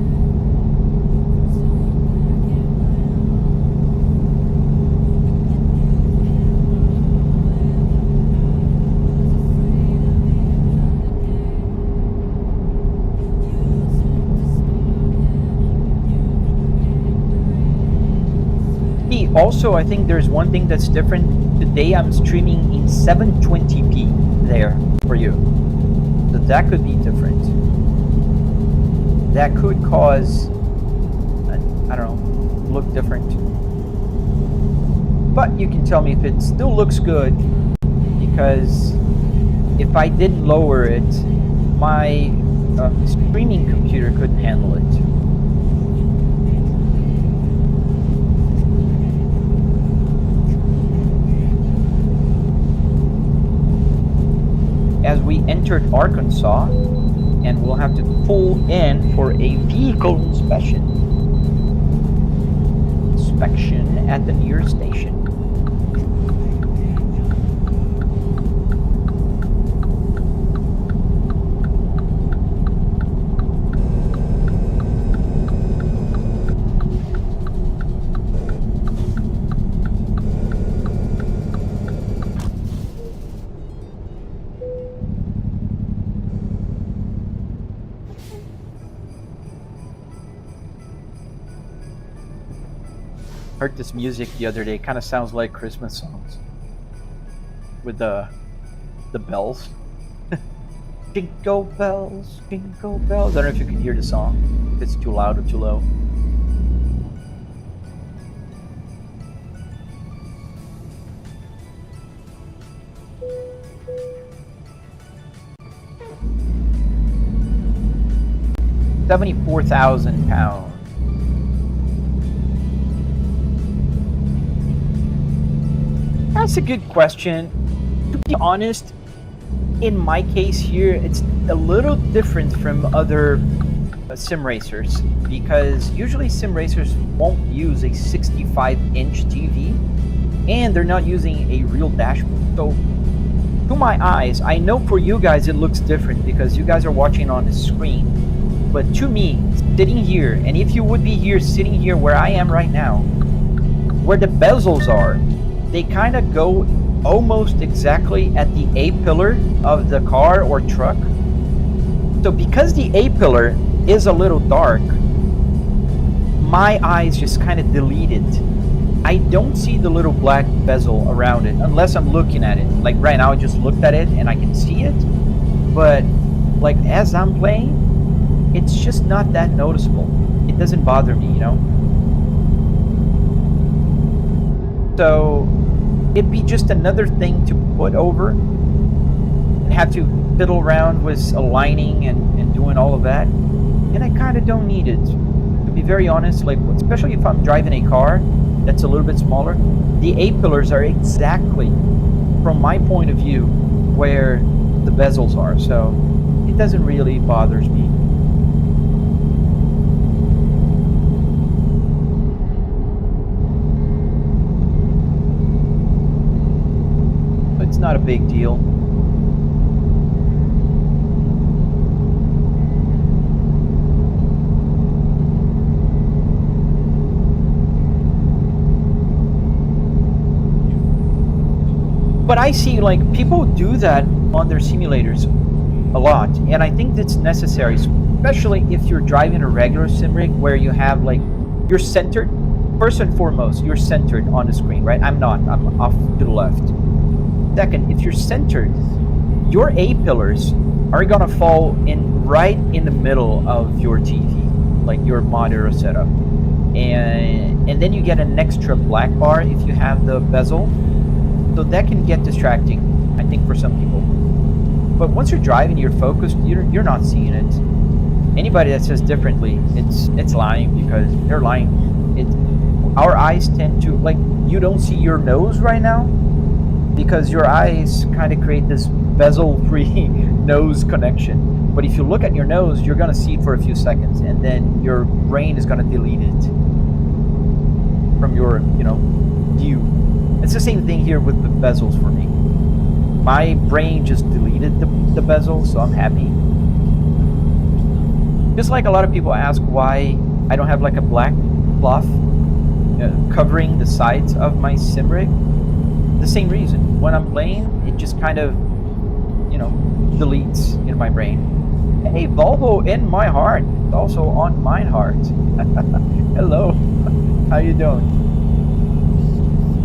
Also, I think there's one thing that's different. Today I'm streaming in 720p there for you. So that could be different. That could cause, I don't know, look different. But you can tell me if it still looks good, because if I didn't lower it, my streaming computer couldn't handle it. as we entered Arkansas, and we'll have to pull in for a vehicle inspection at the nearest station. Heard this music the other day. Kind of sounds like Christmas songs with the bells. Jingle bells, jingle bells. I don't know if you can hear the song, if it's too loud or too low. £74,000. That's a good question. To be honest, in my case here, it's a little different from other sim racers, because usually sim racers won't use a 65-inch TV, and they're not using a real dashboard. So, to my eyes, I know for you guys it looks different because you guys are watching on the screen. But to me, sitting here, and if you would be here, sitting here where I am right now, where the bezels are, they kind of go almost exactly at the A-pillar of the car or truck. So because the A-pillar is a little dark, my eyes just kind of delete it. I don't see the little black bezel around it unless I'm looking at it. Like right now I just looked at it and I can see it. But like as I'm playing, it's just not that noticeable. It doesn't bother me, you know? So it'd be just another thing to put over and have to fiddle around with aligning and doing all of that. And I kind of don't need it. To be very honest, like especially if I'm driving a car that's a little bit smaller, the A-pillars are exactly, from my point of view, where the bezels are. So it doesn't really bother me. It's not a big deal. But I see like people do that on their simulators a lot, and I think that's necessary, especially if you're driving a regular sim rig where you have like, you're centered. First and foremost, you're centered on the screen, right? I'm not. I'm off to the left. Second, if you're centered, your A-pillars are gonna fall in right in the middle of your TV, like your monitor setup, and then you get an extra black bar if you have the bezel, so that can get distracting, I think, for some people. But once you're driving, you're focused, you're not seeing it. Anybody that says differently, it's lying, because they're lying. Our eyes tend to, like, you don't see your nose right now, because your eyes kind of create this bezel-free nose connection. But if you look at your nose, you're going to see it for a few seconds, and then your brain is going to delete it from your, view. It's the same thing here with the bezels for me. My brain just deleted the bezel, so I'm happy. Just like a lot of people ask why I don't have like a black cloth covering the sides of my sim rig. The same reason. When I'm playing, it just kind of, deletes in my brain. Hey, Volvo in my heart. It's also on mine heart. Hello. How you doing?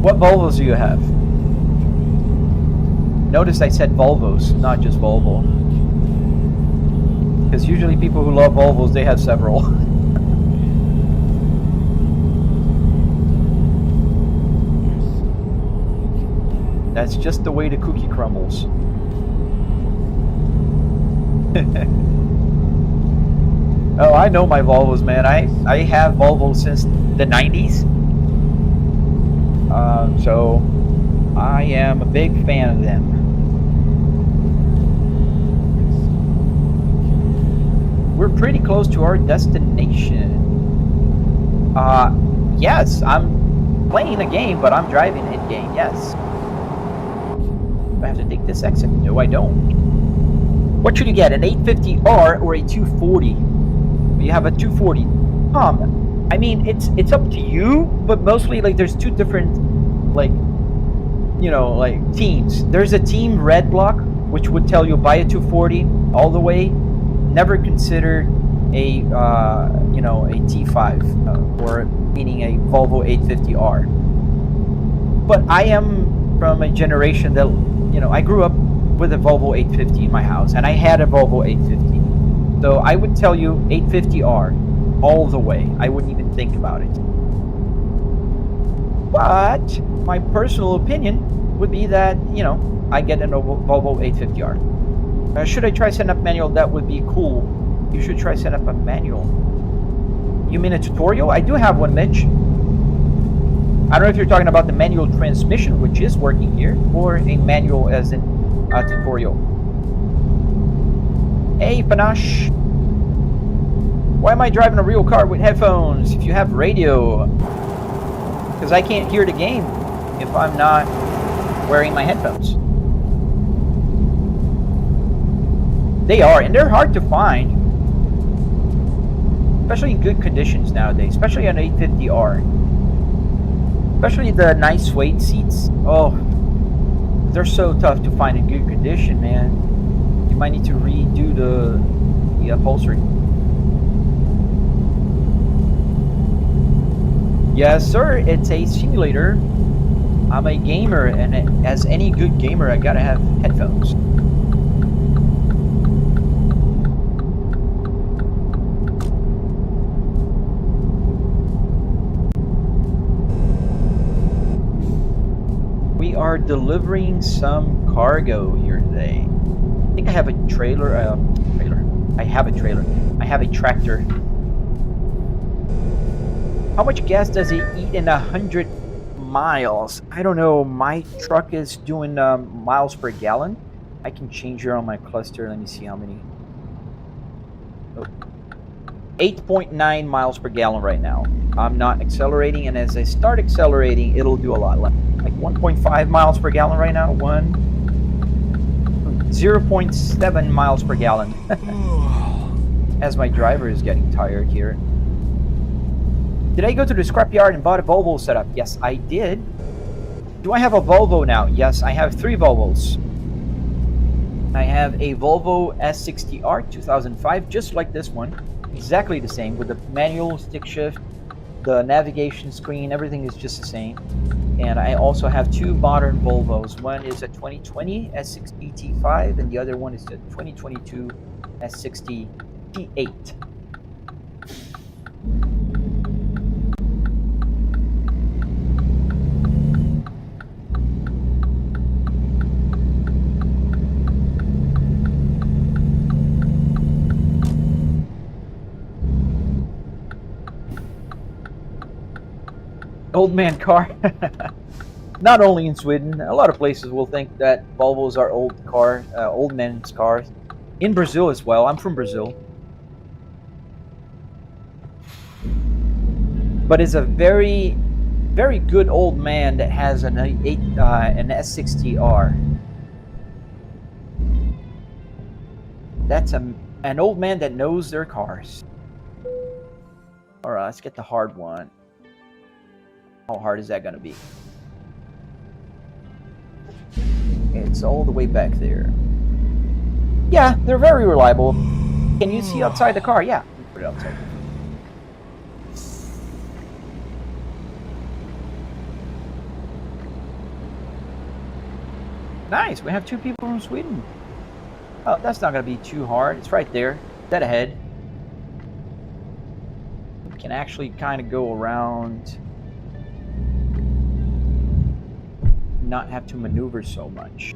What Volvos do you have? Notice I said Volvos, not just Volvo. Because usually people who love Volvos, they have several. That's just the way the cookie crumbles. Oh, I know my Volvos, man. I have Volvos since the 90s. So I am a big fan of them. close to our destination. Yes, I'm playing a game, but I'm driving in-game, yes. Do I have to take this exit? No, I don't. What should you get, an 850R or a 240? You have a 240. I mean, it's up to you, but mostly, like, there's two different, like, you know, like, teams. There's a team red block, which would tell you buy a 240 all the way. Never consider a, you know, a T5, or meaning a Volvo 850R. But I am from a generation that, you know, I grew up with a Volvo 850 in my house, and I had a Volvo 850. So I would tell you 850R all the way. I wouldn't even think about it. But my personal opinion would be that, you know, I get a Volvo 850R. Should I try setting up manual? That would be cool. You should try setting up a manual. You mean a tutorial? I do have one, Mitch. I don't know if you're talking about the manual transmission, which is working here, or a manual as in a tutorial. Hey, Panache. Why am I driving a real car with headphones if you have radio? Because I can't hear the game if I'm not wearing my headphones. They are, and they're hard to find. Especially in good conditions nowadays, especially on 850R. Especially the nice suede seats. Oh, they're so tough to find in good condition, man. You might need to redo the upholstery. Yes, sir, it's a simulator. I'm a gamer, and as any good gamer, I gotta have headphones. We are delivering some cargo here today. I think I have a trailer. I have a trailer. I have a tractor. How much gas does it eat in 100 miles? I don't know. My truck is doing miles per gallon. I can change here on my cluster. Let me see how many. Oh. 8.9 miles per gallon right now. I'm not accelerating, and as I start accelerating, it'll do a lot less. Like 1.5 miles per gallon right now. 0.7 miles per gallon. As my driver is getting tired here. Did I go to the scrapyard and bought a Volvo setup? Yes, I did. Do I have a Volvo now? Yes, I have 3 Volvos. I have a Volvo S60R 2005, just like this one. Exactly the same, with the manual stick shift, the navigation screen, everything is just the same. And I also have 2 modern Volvos. One is a 2020 S60 T5, and the other one is a 2022 S60 T8. Old man car. Not only in Sweden, a lot of places will think that Volvos are old men's cars. In Brazil as well. I'm from Brazil. But it's a very, very good old man that has an S60R. That's an old man that knows their cars. Alright, let's get the hard one. How hard is that going to be? It's all the way back there. Yeah, they're very reliable. Can you see outside the car? Yeah, put it outside. Nice, we have 2 people from Sweden. Oh, that's not going to be too hard. It's right there, dead ahead. We can actually kind of go around. Not have to maneuver so much.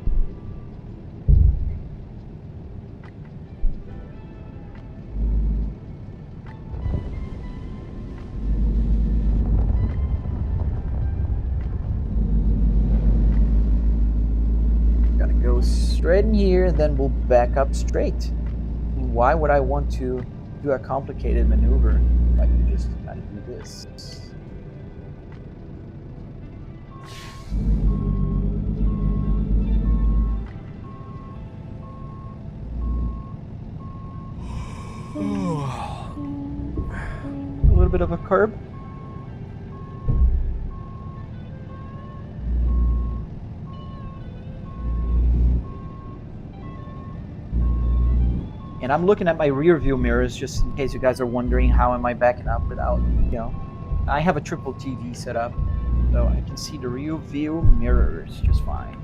Gotta go straight in here, and then we'll back up straight. Why would I want to do a complicated maneuver. I can just kind of do this. A little bit of a curb. And I'm looking at my rear view mirrors just in case you guys are wondering how am I backing up without, I have a triple TV set up, so I can see the rear view mirrors just fine.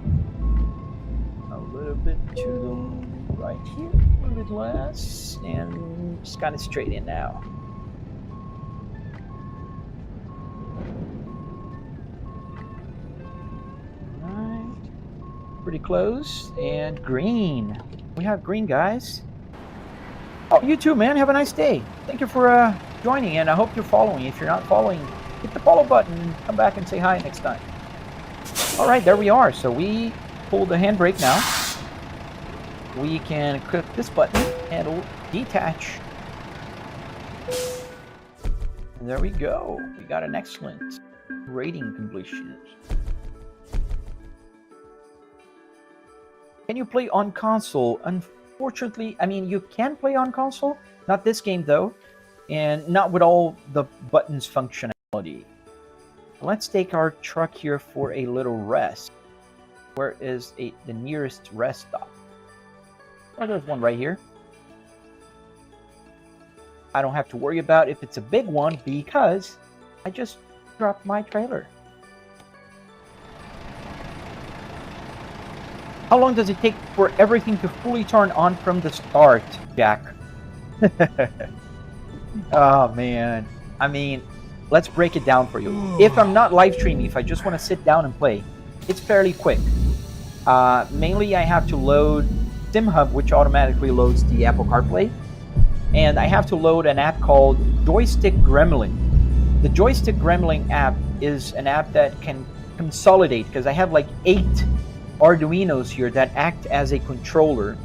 A little bit to the right here, a little bit less, and just kind of straight in now. Alright, pretty close, and green. We have green, guys. Oh, you too, man. Have a nice day. Thank you for joining, and I hope you're following. If you're not following, hit the follow button. Come back and say hi next time. All right, there we are. So we pull the handbrake now. We can click this button and it'll detach. And there we go. We got an excellent rating completion. Can you play on console? Unfortunately, I mean, you can play on console, not this game though, and not with all the buttons functionality. Let's take our truck here for a little rest. Where is the nearest rest stop? Oh, there's one right here. I don't have to worry about if it's a big one because I just dropped my trailer. How long does it take for everything to fully turn on from the start, Jack? Oh, man. I mean, let's break it down for you. If I'm not live streaming, if I just want to sit down and play, it's fairly quick. Mainly, I have to load SimHub, which automatically loads the Apple CarPlay. And I have to load an app called Joystick Gremlin. The Joystick Gremlin app is an app that can consolidate, because I have like 8 Arduinos here that act as a controller.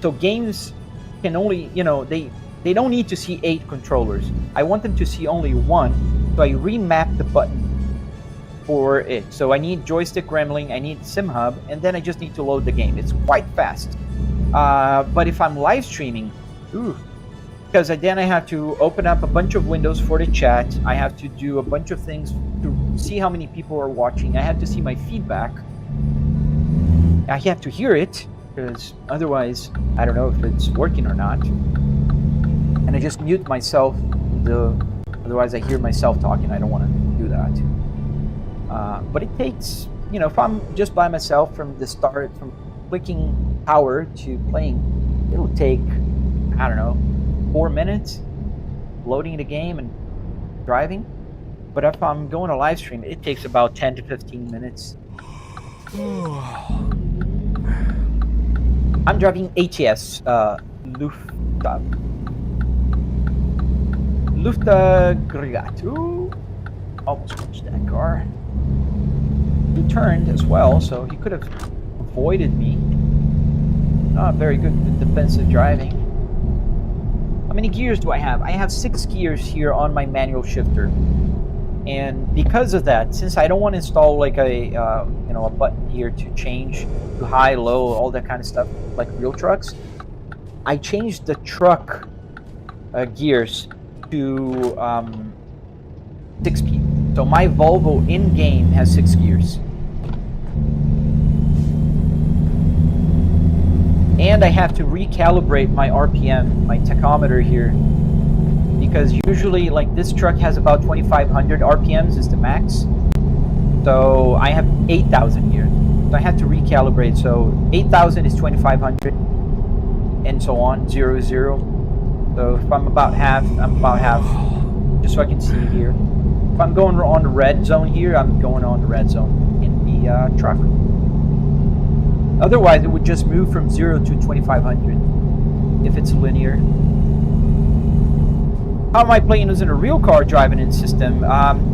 So games can only, they don't need to see 8 controllers. I want them to see only 1, so I remap the button for it. So I need Joystick Gremlin, I need SimHub, and then I just need to load the game. It's quite fast. But if I'm live streaming, because then I have to open up a bunch of windows for the chat. I have to do a bunch of things to see how many people are watching. I have to see my feedback. I have to hear it, because otherwise I don't know if it's working or not. And I just mute myself, otherwise I hear myself talking. I don't want to do that. But it takes, if I'm just by myself from the start, from clicking power to playing, it'll take, I don't know, 4 minutes loading the game and driving. But if I'm going to live stream, it takes about 10 to 15 minutes. I'm driving ATS, Luftagregat. Ooh, almost crashed that car. He turned as well, so he could have avoided me. Not very good defensive driving. How many gears do I have? I have 6 gears here on my manual shifter. And because of that, since I don't want to install like a button here to change to high, low, all that kind of stuff like real trucks, I changed the truck gears to 6-speed. So my Volvo in-game has 6 gears. And I have to recalibrate my RPM, my tachometer here, because usually like this truck has about 2,500 RPMs is the max. So I have 8,000 here. So I had to recalibrate. So 8,000 is 2,500 and so on, 0, 0. So if I'm about half, just so I can see here. If I'm going on the red zone here, I'm going on the red zone in the truck. Otherwise, it would just move from 0 to 2,500 if it's linear. How am I playing using a real car driving system?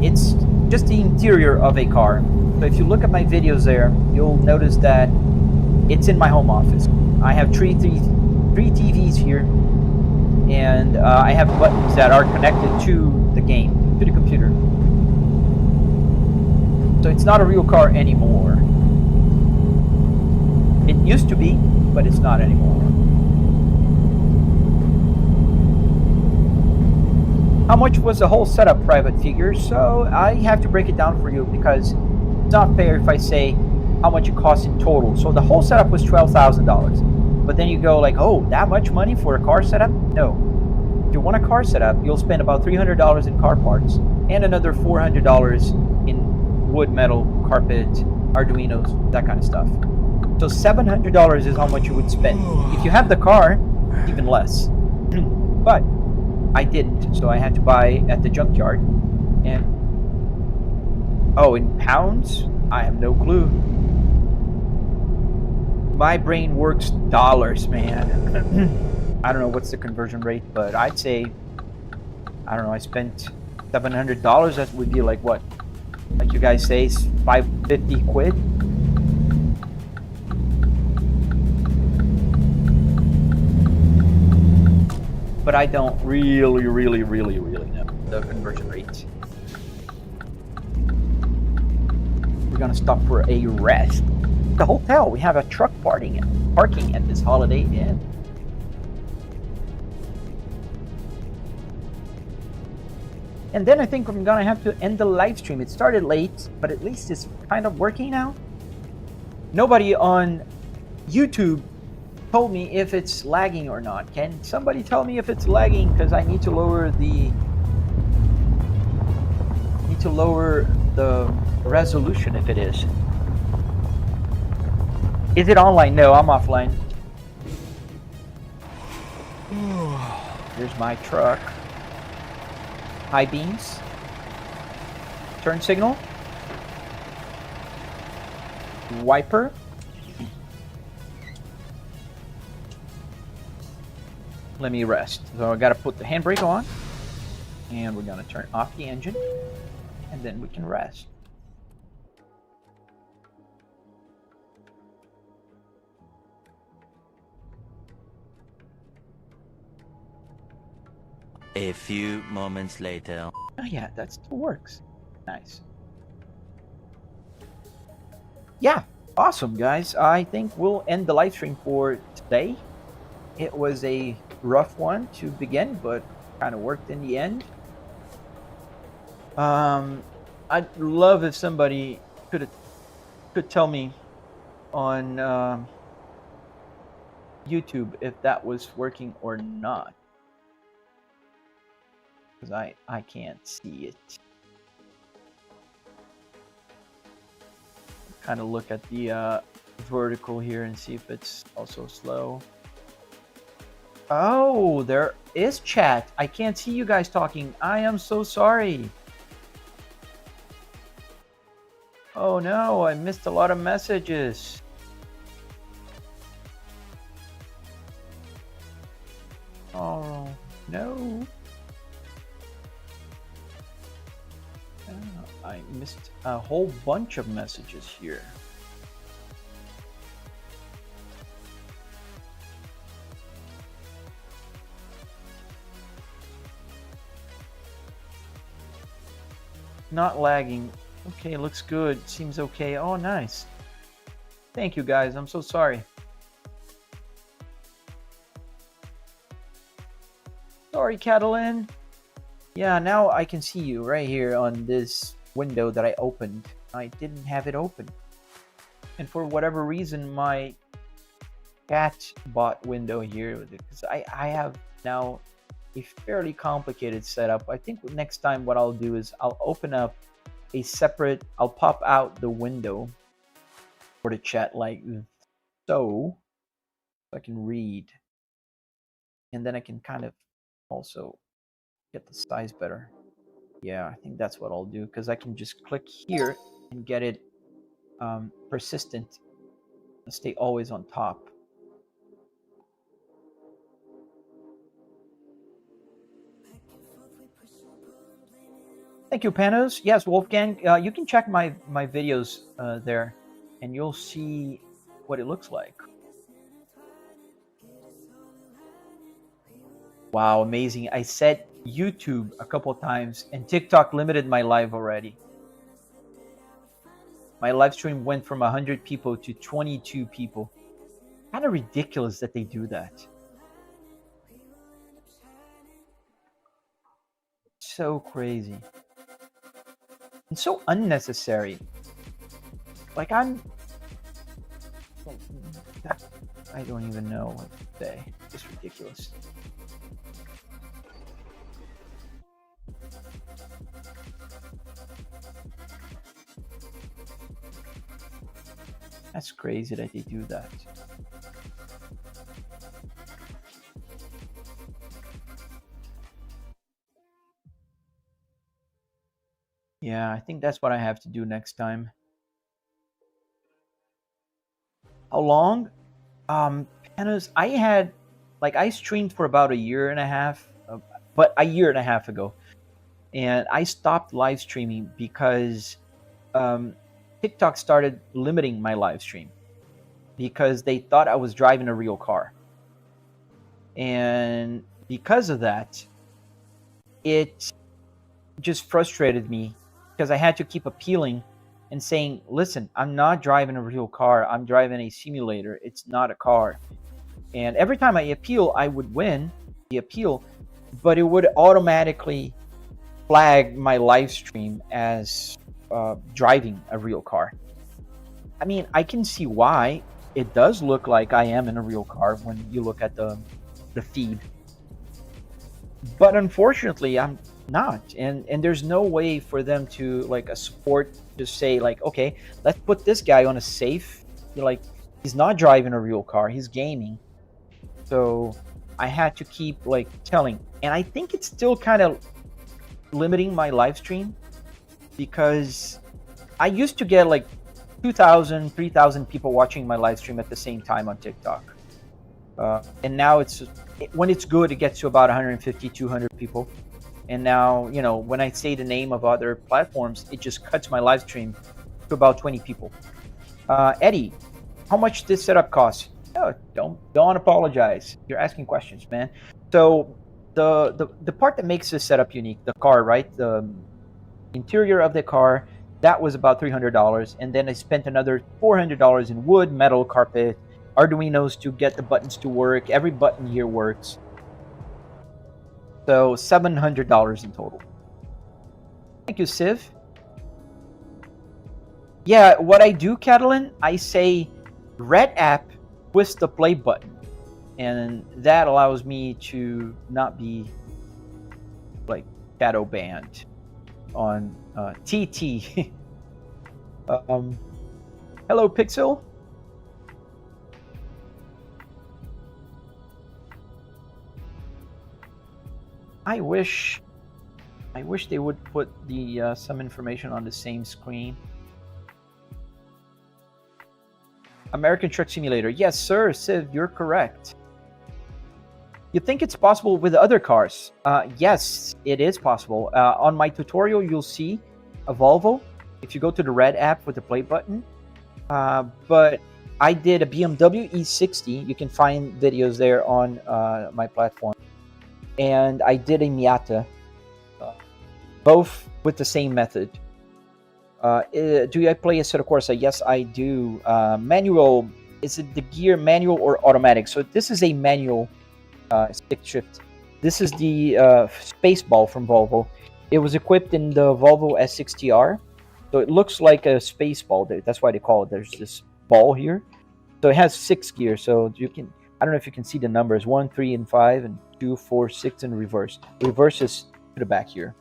It's just the interior of a car. So if you look at my videos there, you'll notice that it's in my home office. I have three TVs here. and I have buttons that are connected to the game, to the computer. So it's not a real car anymore. It used to be, but it's not anymore. How much was the whole setup, Private Figure? So I have to break it down for you because it's not fair if I say how much it costs in total. So the whole setup was $12,000. But then you go like, oh, that much money for a car setup? No. If you want a car setup, you'll spend about $300 in car parts and another $400 in wood, metal, carpet, Arduinos, that kind of stuff. So $700 is how much you would spend. If you have the car, even less. But I didn't, so I had to buy at the junkyard. And oh, in pounds? I have no clue. My brain works dollars, man. I don't know what's the conversion rate, but I'd say, I don't know, I spent $700. That would be like what? Like you guys say, 550 quid? But I don't really know the conversion rate. We're gonna stop for a rest. The hotel, we have a truck parking at this Holiday Inn. And then I think I'm gonna have to end the live stream. It started late, but at least it's kind of working now. Nobody on YouTube told me if it's lagging or not. Can somebody tell me if it's lagging? Because I need to lower the resolution if it is. Is it online? No, I'm offline. Here's my truck. High beams. Turn signal. Wiper. Let me rest. So I gotta put the handbrake on. And we're gonna turn off the engine. And then we can rest. A few moments later. Oh yeah, that still works. Nice. Yeah, awesome guys. I think we'll end the live stream for today. It was a rough one to begin, but kind of worked in the end. I'd love if somebody could tell me on YouTube if that was working or not. Because I can't see it. Kind of look at the vertical here and see if it's also slow. Oh, there is chat. I can't see you guys talking. I am so sorry. Oh no, I missed a lot of messages. Oh no. I missed a whole bunch of messages here. Not lagging. Okay, looks good. Seems okay. Oh, nice. Thank you, guys. I'm so sorry. Sorry, Catalan. Yeah, now I can see you right here on this window that I opened. I didn't have it open. And for whatever reason, my cat bot window here, because I have now a fairly complicated setup. I think next time what I'll do is I'll open up a separate, I'll pop out the window for the chat like so I can read. And then I can kind of also get the size better. Yeah, I think that's what I'll do, because I can just click here and get it persistent and stay always on top. Thank you, Panos. Yes, Wolfgang, you can check my videos there, and you'll see what it looks like. Wow, amazing. I said YouTube a couple times, and TikTok limited my live already. My live stream went from 100 people to 22 people. Kind of ridiculous that they do that. So crazy. And so unnecessary. Like, I don't even know what to say. It's ridiculous. That's crazy that they do that. Yeah, I think that's what I have to do next time. How long? Panos, I streamed for about a year and a half, but a year and a half ago. And I stopped live streaming because TikTok started limiting my live stream because they thought I was driving a real car. And because of that, it just frustrated me because I had to keep appealing and saying, listen, I'm not driving a real car. I'm driving a simulator. It's not a car. And every time I appeal, I would win the appeal, but it would automatically flag my live stream as driving a real car. I mean, I can see why. It does look like I am in a real car when you look at the feed. But unfortunately, I'm not. And there's no way for them to, like, a support to say, like, okay, let's put this guy on a safe. Like, he's not driving a real car. He's gaming. So I had to keep, like, telling. And I think it's still kind of limiting my live stream because I used to get like 2,000, 3,000 people watching my live stream at the same time on TikTok. And now when it's good, it gets to about 150, 200 people. And now, when I say the name of other platforms, it just cuts my live stream to about 20 people. Eddie, how much this setup costs? Oh, don't apologize. You're asking questions, man. So the part that makes this setup unique, the car, right? The interior of the car, that was about $300. And then I spent another $400 in wood, metal, carpet, Arduinos to get the buttons to work. Every button here works. So $700 in total. Thank you, Civ. Yeah, what I do, Catalan, I say red app, twist the play button. And that allows me to not be like shadow banned on TT. Hello, Pixel. I wish they would put the some information on the same screen. American Truck Simulator. Yes, sir, Civ, you're correct. You think it's possible with other cars? Yes, it is possible. On my tutorial, you'll see a Volvo if you go to the red app with the play button. But I did a BMW E60. You can find videos there on my platform. And I did a Miata, both with the same method. Do I play Assetto Corsa? Yes, I do. Manual, is it the gear manual or automatic? So this is a manual stick shift. This is the space ball from Volvo. It was equipped in the Volvo S60R. So it looks like a space ball. That's why they call it. There's this ball here. So it has 6 gears. So you can, I don't know if you can see the numbers, 1, 3, and 5, and 2, 4, 6 in reverse. Reverse is to the back here.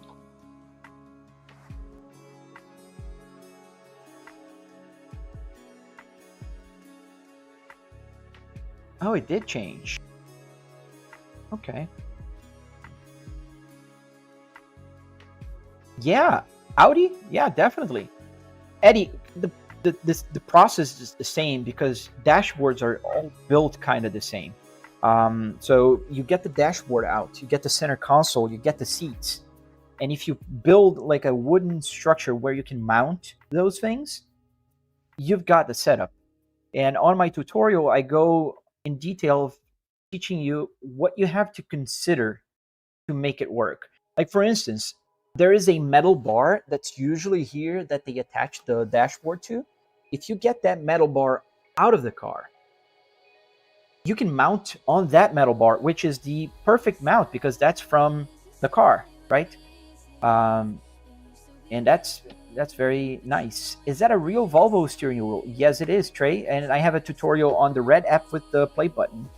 Oh, it did change. Okay. Yeah, Audi? Yeah, definitely. Eddie, the process is the same because dashboards are all built kind of the same. So you get the dashboard out, you get the center console, you get the seats. And if you build like a wooden structure where you can mount those things, you've got the setup. And on my tutorial, I go in detail of teaching you what you have to consider to make it work. Like for instance, there is a metal bar that's usually here that they attach the dashboard to. If you get that metal bar out of the car, you can mount on that metal bar, which is the perfect mount because that's from the car, right? And that's very nice. Is that a real Volvo steering wheel? Yes, it is, Trey. And I have a tutorial on the red app with the play button.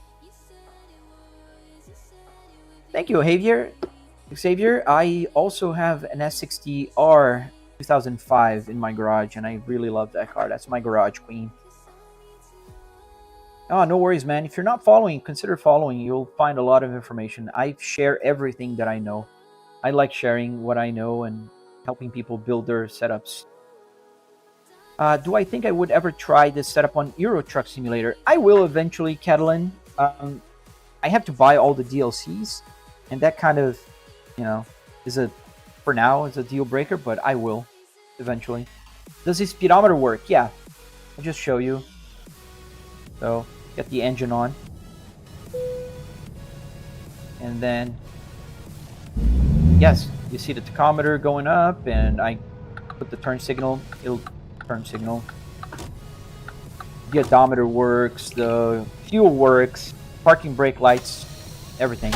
Thank you, Xavier. I also have an S60R 2005 in my garage, and I really love that car. That's my garage queen. Oh, no worries, man. If you're not following, consider following. You'll find a lot of information. I share everything that I know. I like sharing what I know and helping people build their setups. Do I think I would ever try this setup on Euro Truck Simulator? I will eventually, Catalan. I have to buy all the DLCs, and that kind of, for now, is a deal breaker, but I will eventually. Does the speedometer work? Yeah. I'll just show you. So, get the engine on. And then, yes, you see the tachometer going up, and I put the turn signal. It'll turn signal. The odometer works, the fuel works, parking brake lights, everything.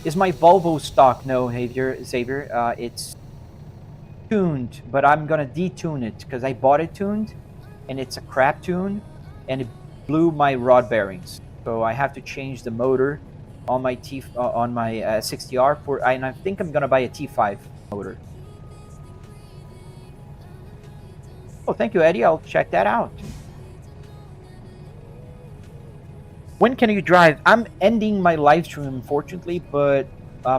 Is my Volvo stock? No, Xavier. It's tuned, but I'm gonna detune it because I bought it tuned, and it's a crap tune, and it blew my rod bearings. So I have to change the motor on my 60R and I think I'm gonna buy a T5 motor. Oh, thank you, Eddie. I'll check that out. When can you drive? I'm ending my live stream, unfortunately, but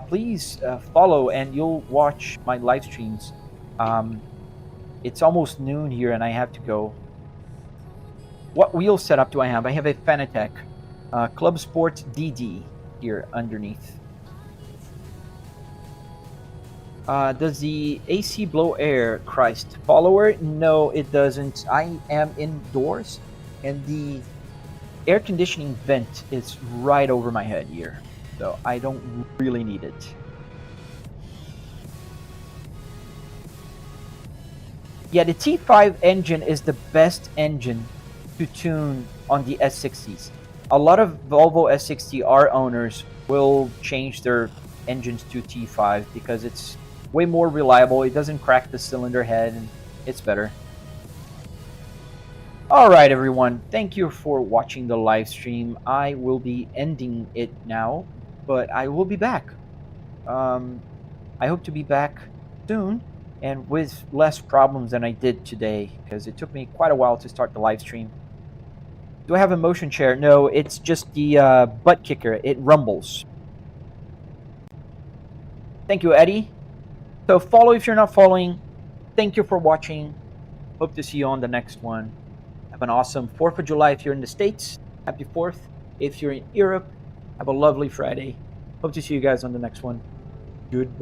please follow and you'll watch my live streams. It's almost noon here and I have to go. What wheel setup do I have? I have a Fanatec Club Sport DD here underneath. Does the AC blow air, Christ follower? No, it doesn't. I am indoors and the air conditioning vent is right over my head here, so I don't really need it. Yeah, the T5 engine is the best engine to tune on the S60s. A lot of Volvo S60R owners will change their engines to T5 because it's way more reliable. It doesn't crack the cylinder head and it's better. Alright everyone, thank you for watching the live stream. I will be ending it now, but I will be back. I hope to be back soon and with less problems than I did today because it took me quite a while to start the live stream. Do I have a motion chair? No, it's just the butt kicker. It rumbles. Thank you, Eddie. So follow if you're not following. Thank you for watching. Hope to see you on the next one. Have an awesome 4th of July if you're in the States. Happy 4th. If you're in Europe, have a lovely Friday. Hope to see you guys on the next one. Goodbye.